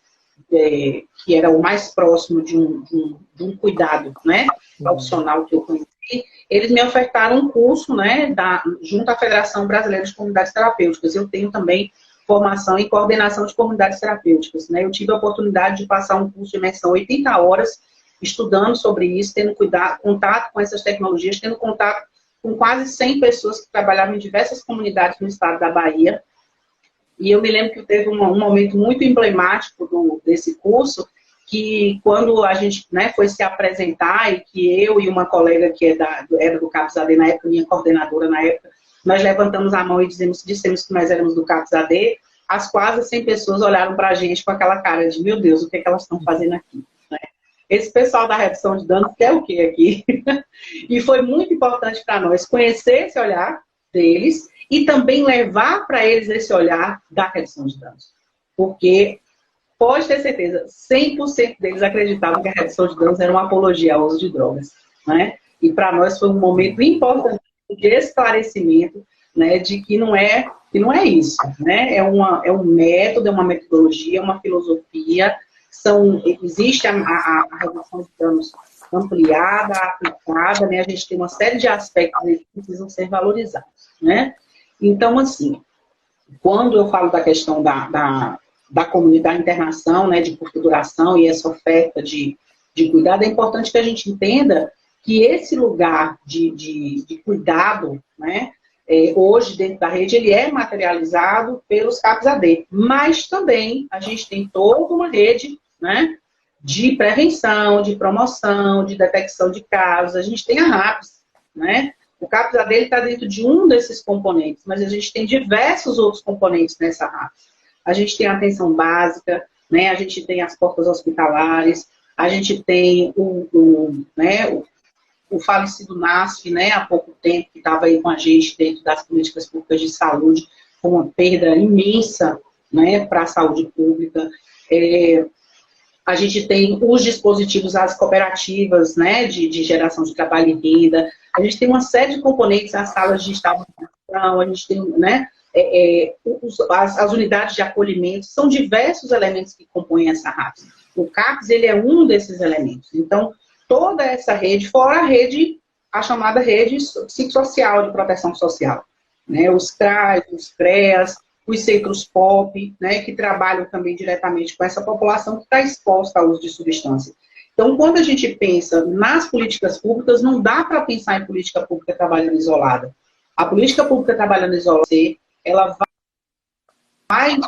que era o mais próximo de um cuidado, né, profissional que eu conheci. Eles me ofertaram um curso, né, junto à Federação Brasileira de Comunidades Terapêuticas. Eu tenho também formação em coordenação de comunidades terapêuticas, né? Eu tive a oportunidade de passar um curso de imersão 80 horas estudando sobre isso, tendo contato com essas tecnologias, tendo contato com quase 100 pessoas que trabalhavam em diversas comunidades no estado da Bahia. E eu me lembro que teve um momento muito emblemático desse curso, que quando a gente, né, foi se apresentar, e que eu e uma colega que era do CAPS-AD na época, minha coordenadora na época, nós levantamos a mão e dissemos que nós éramos do CAPS-AD, as quase 100 pessoas olharam para a gente com aquela cara de, meu Deus, o que é que elas estão fazendo aqui? Né? Esse pessoal da redução de danos quer o quê aqui? E foi muito importante para nós conhecer esse olhar deles e também levar para eles esse olhar da redução de danos. Porque, pode ter certeza, 100% deles acreditavam que a redução de danos era uma apologia ao uso de drogas. Né? E para nós foi um momento importante de esclarecimento, né, de que não é isso. Né? É um método, é uma metodologia, é uma filosofia. Existe a redução de danos ampliada, aplicada, né? A gente tem uma série de aspectos que precisam ser valorizados. Né? Então, assim, quando eu falo da questão da comunidade, internação, né, de curta duração e essa oferta de cuidado, é importante que a gente entenda que esse lugar de cuidado, né, hoje dentro da rede, ele é materializado pelos CAPS-AD, mas também a gente tem toda uma rede, né, de prevenção, de promoção, de detecção de casos. A gente tem a RAPS, né? O CAPS-AD está dentro de um desses componentes, mas a gente tem diversos outros componentes nessa RAPS. A gente tem a atenção básica, né? A gente tem as portas hospitalares, a gente tem o falecido NASF, né, há pouco tempo, que estava aí com a gente dentro das políticas públicas de saúde, com uma perda imensa, né, para a saúde pública. A gente tem os dispositivos, as cooperativas, né, de geração de trabalho e renda. A gente tem uma série de componentes nas salas de estabilização, a gente tem, né, as unidades de acolhimento, são diversos elementos que compõem essa RAPS. O CAPS, ele é um desses elementos. Então, toda essa rede, fora a chamada rede psicossocial de proteção social, né, os CRAs, os CREAS, os centros POP, né, que trabalham também diretamente com essa população que está exposta ao uso de substância. Então, quando a gente pensa nas políticas públicas, não dá para pensar em política pública trabalhando isolada. A política pública trabalhando isolada, ela vai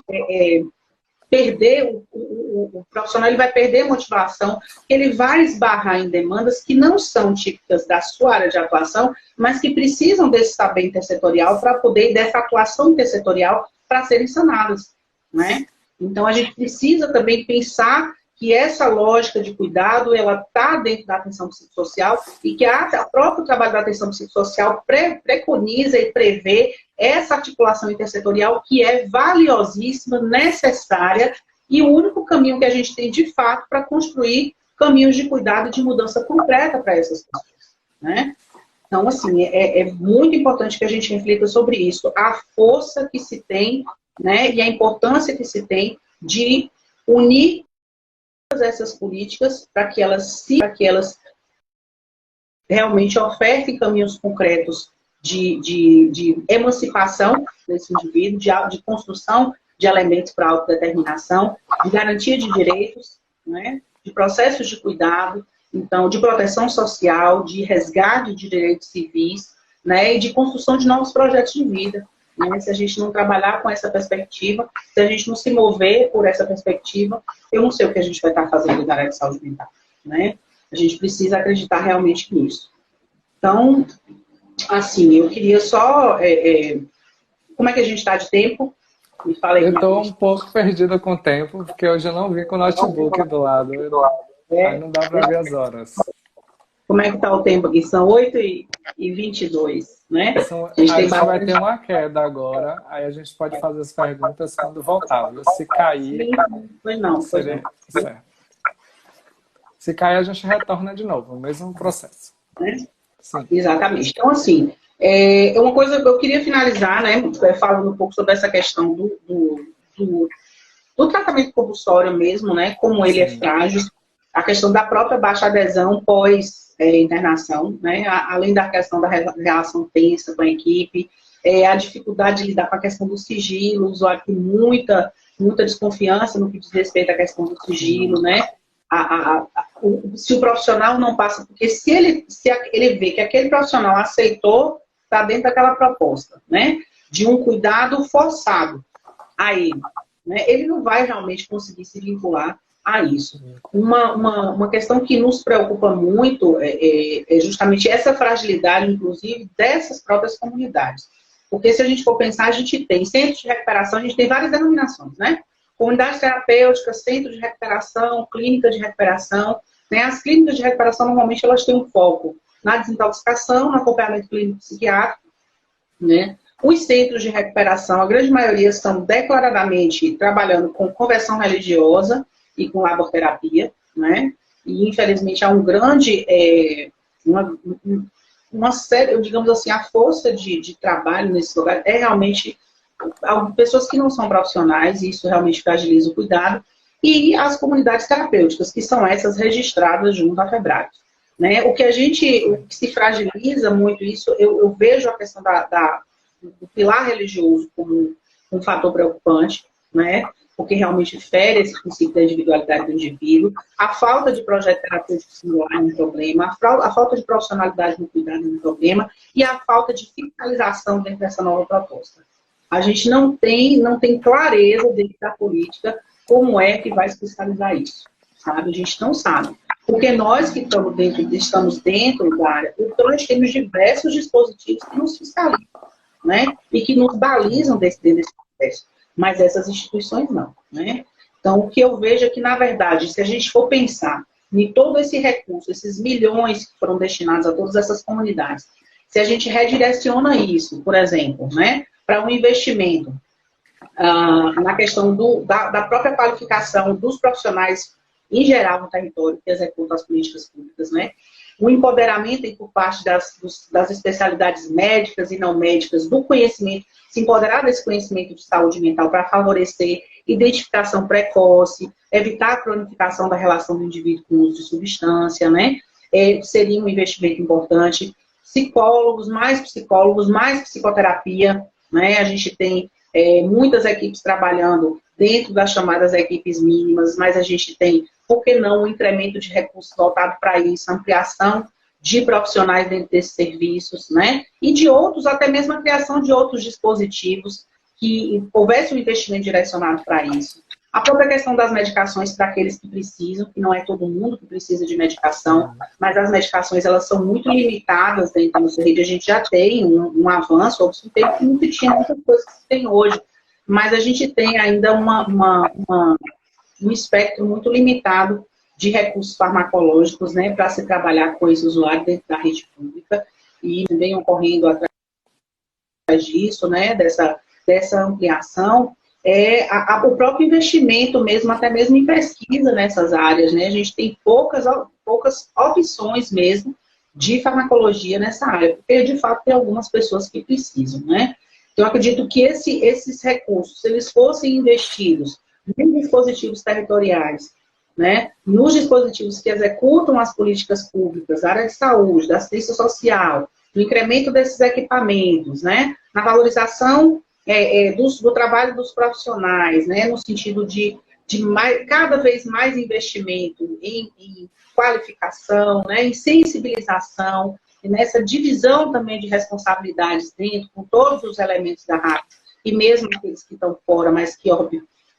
perder, o profissional ele vai perder a motivação, ele vai esbarrar em demandas que não são típicas da sua área de atuação, mas que precisam desse saber intersetorial para poder, dessa atuação intersetorial, para serem sanadas, né? Então, a gente precisa também pensar que essa lógica de cuidado, ela está dentro da atenção psicossocial e que o próprio trabalho da atenção psicossocial preconiza e prevê essa articulação intersetorial que é valiosíssima, necessária e o único caminho que a gente tem, de fato, para construir caminhos de cuidado e de mudança concreta para essas pessoas, né? Então, assim, é muito importante que a gente reflita sobre isso, a força que se tem, né, e a importância que se tem de unir todas essas políticas para que elas realmente ofertem caminhos concretos de emancipação desse indivíduo, de construção de elementos para a autodeterminação, de garantia de direitos, né, de processos de cuidado, então, de proteção social, de resgate de direitos civis, né, e de construção de novos projetos de vida. Né? Se a gente não trabalhar com essa perspectiva, se a gente não se mover por essa perspectiva, eu não sei o que a gente vai estar fazendo na área de saúde mental. Né? A gente precisa acreditar realmente nisso. Então, assim, eu queria só... como é que a gente está de tempo? Me fala aí. Eu estou um pouco perdida com o tempo, porque hoje eu não vim com o notebook do lado. Aí não dá para ver as horas. Como é que está o tempo aqui? São 8h22, né? A gente vai ter uma queda agora, aí a gente pode fazer as perguntas quando voltar. Se cair... Não. Certo. Se cair, a gente retorna de novo, o mesmo processo. Sim. Exatamente. Então, assim, uma coisa que eu queria finalizar, né, falando um pouco sobre essa questão do tratamento compulsório mesmo, né, como ele é frágil, a questão da própria baixa adesão pós-internação, né, além da questão da relação tensa com a equipe, a dificuldade de lidar com a questão do sigilo, aqui muita desconfiança no que diz respeito à questão do sigilo, né, se o profissional não passa, porque se ele vê que aquele profissional aceitou, está dentro daquela proposta, né, de um cuidado forçado a ele, né, ele não vai realmente conseguir se vincular a isso. Uma questão que nos preocupa muito é justamente essa fragilidade, inclusive, dessas próprias comunidades. Porque se a gente for pensar, a gente tem centros de recuperação, a gente tem várias denominações, né? Comunidades terapêuticas, centro de recuperação, clínica de recuperação, né? As clínicas de recuperação, normalmente, elas têm um foco na desintoxicação, no acompanhamento clínico psiquiátrico, né? Os centros de recuperação, a grande maioria estão declaradamente trabalhando com conversão religiosa e com laborterapia, né? E, infelizmente, há um grande, uma série, digamos assim, a força de trabalho nesse lugar é realmente pessoas que não são profissionais, e isso realmente fragiliza o cuidado, e as comunidades terapêuticas, que são essas registradas junto à FEBRAC. Né? O que se fragiliza muito isso, eu vejo a questão do pilar religioso como um fator preocupante, né? Porque realmente fere esse princípio da individualidade do indivíduo. A falta de projeto terapêutico singular é um problema, a falta de profissionalidade no cuidado é um problema, e a falta de fiscalização dentro dessa nova proposta. A gente não tem clareza dentro da política como é que vai se fiscalizar isso, sabe? A gente não sabe. Porque nós que estamos dentro da área, então nós temos diversos dispositivos que nos fiscalizam, né? E que nos balizam desse processo. Mas essas instituições não, né? Então, o que eu vejo é que, na verdade, se a gente for pensar em todo esse recurso, esses milhões que foram destinados a todas essas comunidades, se a gente redireciona isso, por exemplo, né, para um investimento na questão da própria qualificação dos profissionais em geral no território que executam as políticas públicas, né? O empoderamento por parte das especialidades médicas e não médicas, do conhecimento, se empoderar desse conhecimento de saúde mental para favorecer identificação precoce, evitar a cronificação da relação do indivíduo com o uso de substância, né? Seria um investimento importante. Psicólogos, mais psicoterapia, né? A gente tem muitas equipes trabalhando dentro das chamadas equipes mínimas, mas a gente tem, por que não, um incremento de recursos voltado para isso, ampliação de profissionais dentro desses serviços, né? E de outros, até mesmo a criação de outros dispositivos que houvesse um investimento direcionado para isso. A própria questão das medicações para aqueles que precisam, que não é todo mundo que precisa de medicação, mas as medicações, elas são muito limitadas dentro da nossa rede. A gente já tem um avanço, ou se tem que não tinha muitas coisas que se tem hoje, mas a gente tem ainda um espectro muito limitado de recursos farmacológicos, né, para se trabalhar com esse usuário dentro da rede pública, e vem ocorrendo atrás disso, né, dessa ampliação, o próprio investimento mesmo, até mesmo em pesquisa nessas áreas, né, a gente tem poucas opções mesmo de farmacologia nessa área, porque de fato tem algumas pessoas que precisam, né. Então, eu acredito que esses recursos, se eles fossem investidos nos dispositivos territoriais, né, nos dispositivos que executam as políticas públicas, da área de saúde, da assistência social, no incremento desses equipamentos, né, na valorização do trabalho dos profissionais, né, no sentido de cada vez mais investimento em qualificação, né, em sensibilização, e nessa divisão também de responsabilidades dentro, com todos os elementos da RAP, e mesmo aqueles que estão fora, mas que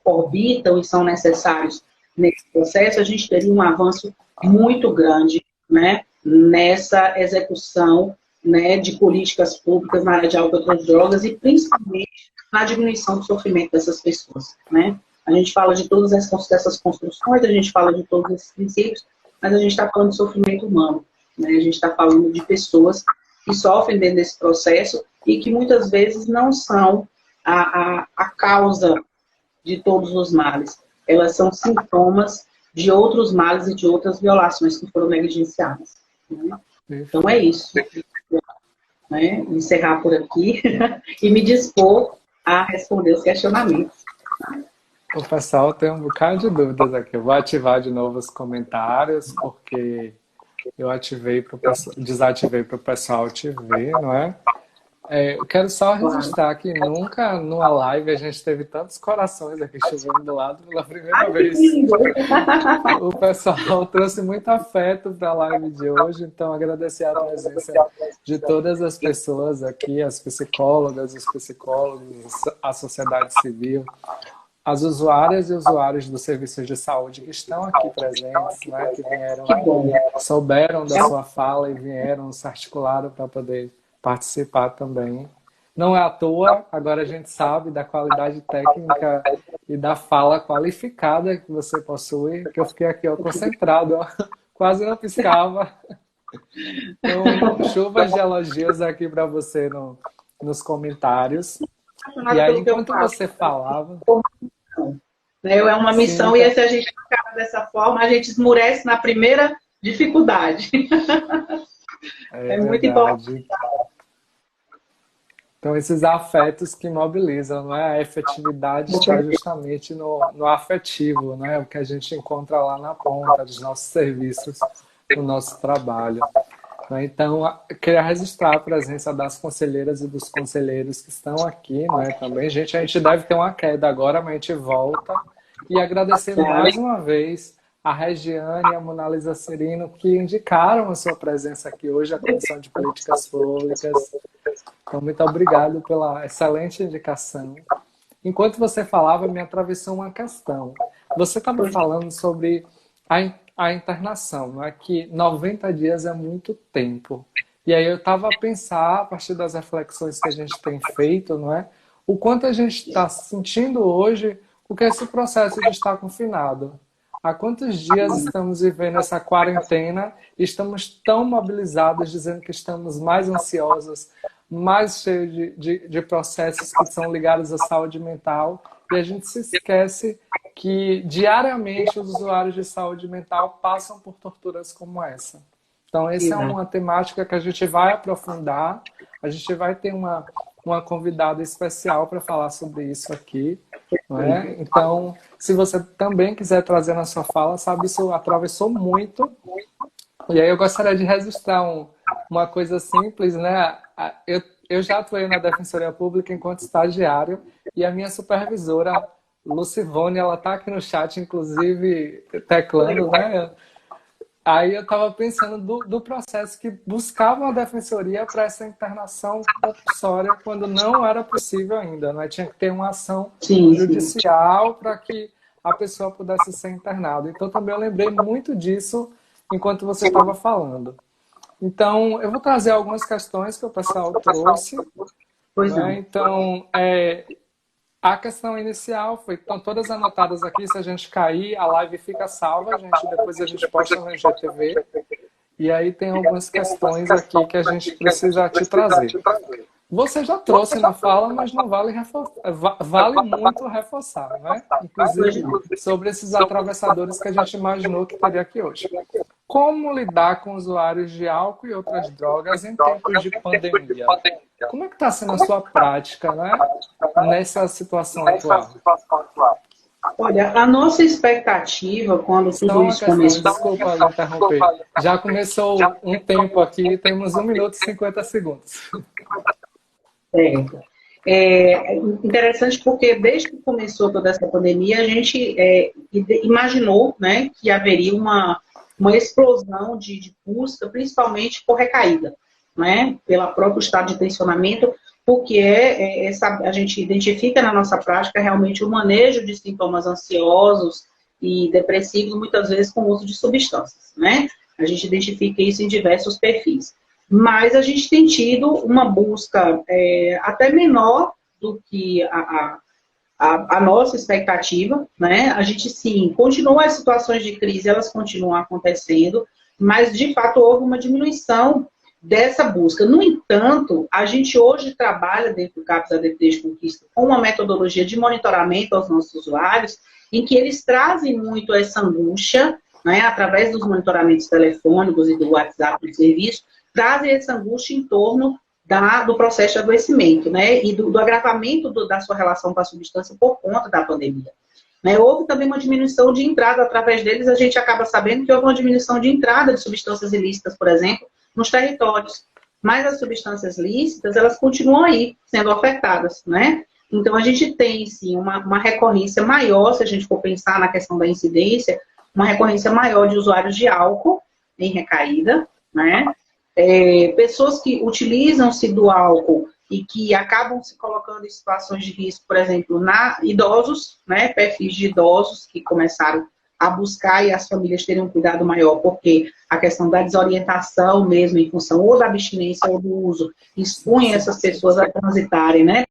orbitam e são necessários nesse processo, a gente teria um avanço muito grande, né, nessa execução, né, de políticas públicas na área de álcool e outras drogas, e principalmente na diminuição do sofrimento dessas pessoas, né. A gente fala de todas essas construções, a gente fala de todos esses princípios, mas a gente está falando de sofrimento humano, né? A gente está falando de pessoas que sofrem dentro desse processo e que muitas vezes não são a causa de todos os males. Elas são sintomas de outros males e de outras violações que foram negligenciadas, né? Então é isso. Né? Encerrar por aqui e me dispor a responder os questionamentos. O pessoal tem um bocado de dúvidas aqui. Eu vou ativar de novo os comentários, porque eu desativei para o pessoal te ver, não é? Eu quero só registrar que nunca numa live a gente teve tantos corações aqui chovendo do lado pela primeira vez. O pessoal trouxe muito afeto para a live de hoje, então agradecer a presença de todas as pessoas aqui, as psicólogas, os psicólogos, a sociedade civil, as usuárias e usuários dos serviços de saúde que estão aqui presentes, né, que vieram, souberam da sua fala e vieram, se articularam para poder participar também. Não é à toa, agora a gente sabe da qualidade técnica e da fala qualificada que você possui, que eu fiquei aqui, ó, concentrado, ó, quase não piscava. Então, chuvas de elogios aqui para você nos comentários. E Apaixonada aí, pelo que eu enquanto faço. você falava, Né? É uma sim, missão e se a gente acaba dessa forma, a gente esmurece na primeira dificuldade. é É muito importante. verdade. Então, esses afetos que mobilizam, não é? A efetividade está justamente no afetivo, não é? O que a gente encontra lá na ponta dos nossos serviços, no nosso trabalho. Né? Então, eu queria registrar a presença das conselheiras e dos conselheiros que estão aqui, não é? Também, a gente deve ter uma queda agora, mas a gente volta. E agradecer mais uma vez a Regiane e a Monalisa Cirino, que indicaram a sua presença aqui hoje, a Comissão de Políticas Públicas. Então, muito obrigado pela excelente indicação. Enquanto você falava, me atravessou uma questão. Você estava falando sobre a internação, não é? Que 90 dias é muito tempo. E aí eu estava a pensar, a partir das reflexões que a gente tem feito, não é? O quanto a gente está sentindo hoje o que é esse processo de estar confinado. Há quantos dias estamos vivendo essa quarentena e estamos tão mobilizados, dizendo que estamos mais ansiosos, mais cheios de processos que são ligados à saúde mental, e a gente se esquece que diariamente os usuários de saúde mental passam por torturas como essa. Então, essa é uma temática que a gente vai aprofundar, a gente vai ter uma convidada especial para falar sobre isso aqui. Não é? Então, se você também quiser trazer na sua fala, sabe, isso atravessou muito. E aí eu gostaria de registrar uma coisa simples, né? Eu já atuei na Defensoria Pública enquanto estagiário e a minha supervisora, Lucivone, ela está aqui no chat, inclusive, teclando, né? Aí eu estava pensando do processo que buscava a defensoria para essa internação compulsória quando não era possível ainda, né? Tinha que ter uma ação judicial para que a pessoa pudesse ser internada. Então também eu lembrei muito disso enquanto você estava falando. Então eu vou trazer algumas questões que o pessoal trouxe. Né? Então, a questão inicial estão todas anotadas aqui. Se a gente cair, a live fica salva, depois a gente posta no IGTV. E aí tem algumas questões aqui que a gente precisa te trazer. Você já trouxe na fala, mas não vale vale muito reforçar, né? Inclusive sobre esses atravessadores que a gente imaginou que teria aqui hoje. Como lidar com usuários de álcool e outras drogas em tempos de pandemia? Como é que está sendo a sua prática, né, nessa situação atual? Olha, a nossa expectativa quando tudo isso começou... Desculpa interromper. Já começou um tempo aqui, temos 1 minuto e 50 segundos. É interessante porque desde que começou toda essa pandemia, a gente imaginou, né, que haveria uma explosão de busca, principalmente por recaída, né, pelo próprio estado de tensionamento, porque a gente identifica na nossa prática realmente o manejo de sintomas ansiosos e depressivos, muitas vezes com o uso de substâncias, né? A gente identifica isso em diversos perfis. Mas a gente tem tido uma busca até menor do que a nossa expectativa, né? A gente, sim, continua as situações de crise, elas continuam acontecendo, mas, de fato, houve uma diminuição dessa busca. No entanto, a gente hoje trabalha dentro do CAPS ADT de Conquista com uma metodologia de monitoramento aos nossos usuários, em que eles trazem muito essa angústia, né, através dos monitoramentos telefônicos e do WhatsApp do serviço, trazem essa angústia em torno do processo de adoecimento, né, e do agravamento da sua relação com a substância por conta da pandemia. Né, houve também uma diminuição de entrada através deles, a gente acaba sabendo que houve uma diminuição de entrada de substâncias ilícitas, por exemplo, nos territórios. Mas as substâncias lícitas, elas continuam aí, sendo ofertadas, né? Então, a gente tem, sim, uma recorrência maior, se a gente for pensar na questão da incidência, uma recorrência maior de usuários de álcool em recaída, né? Pessoas que utilizam-se do álcool e que acabam se colocando em situações de risco, por exemplo, idosos, né? Perfis de idosos que começaram a buscar e as famílias terem um cuidado maior, porque a questão da desorientação mesmo, em função ou da abstinência ou do uso, expõe essas pessoas a transitarem, né?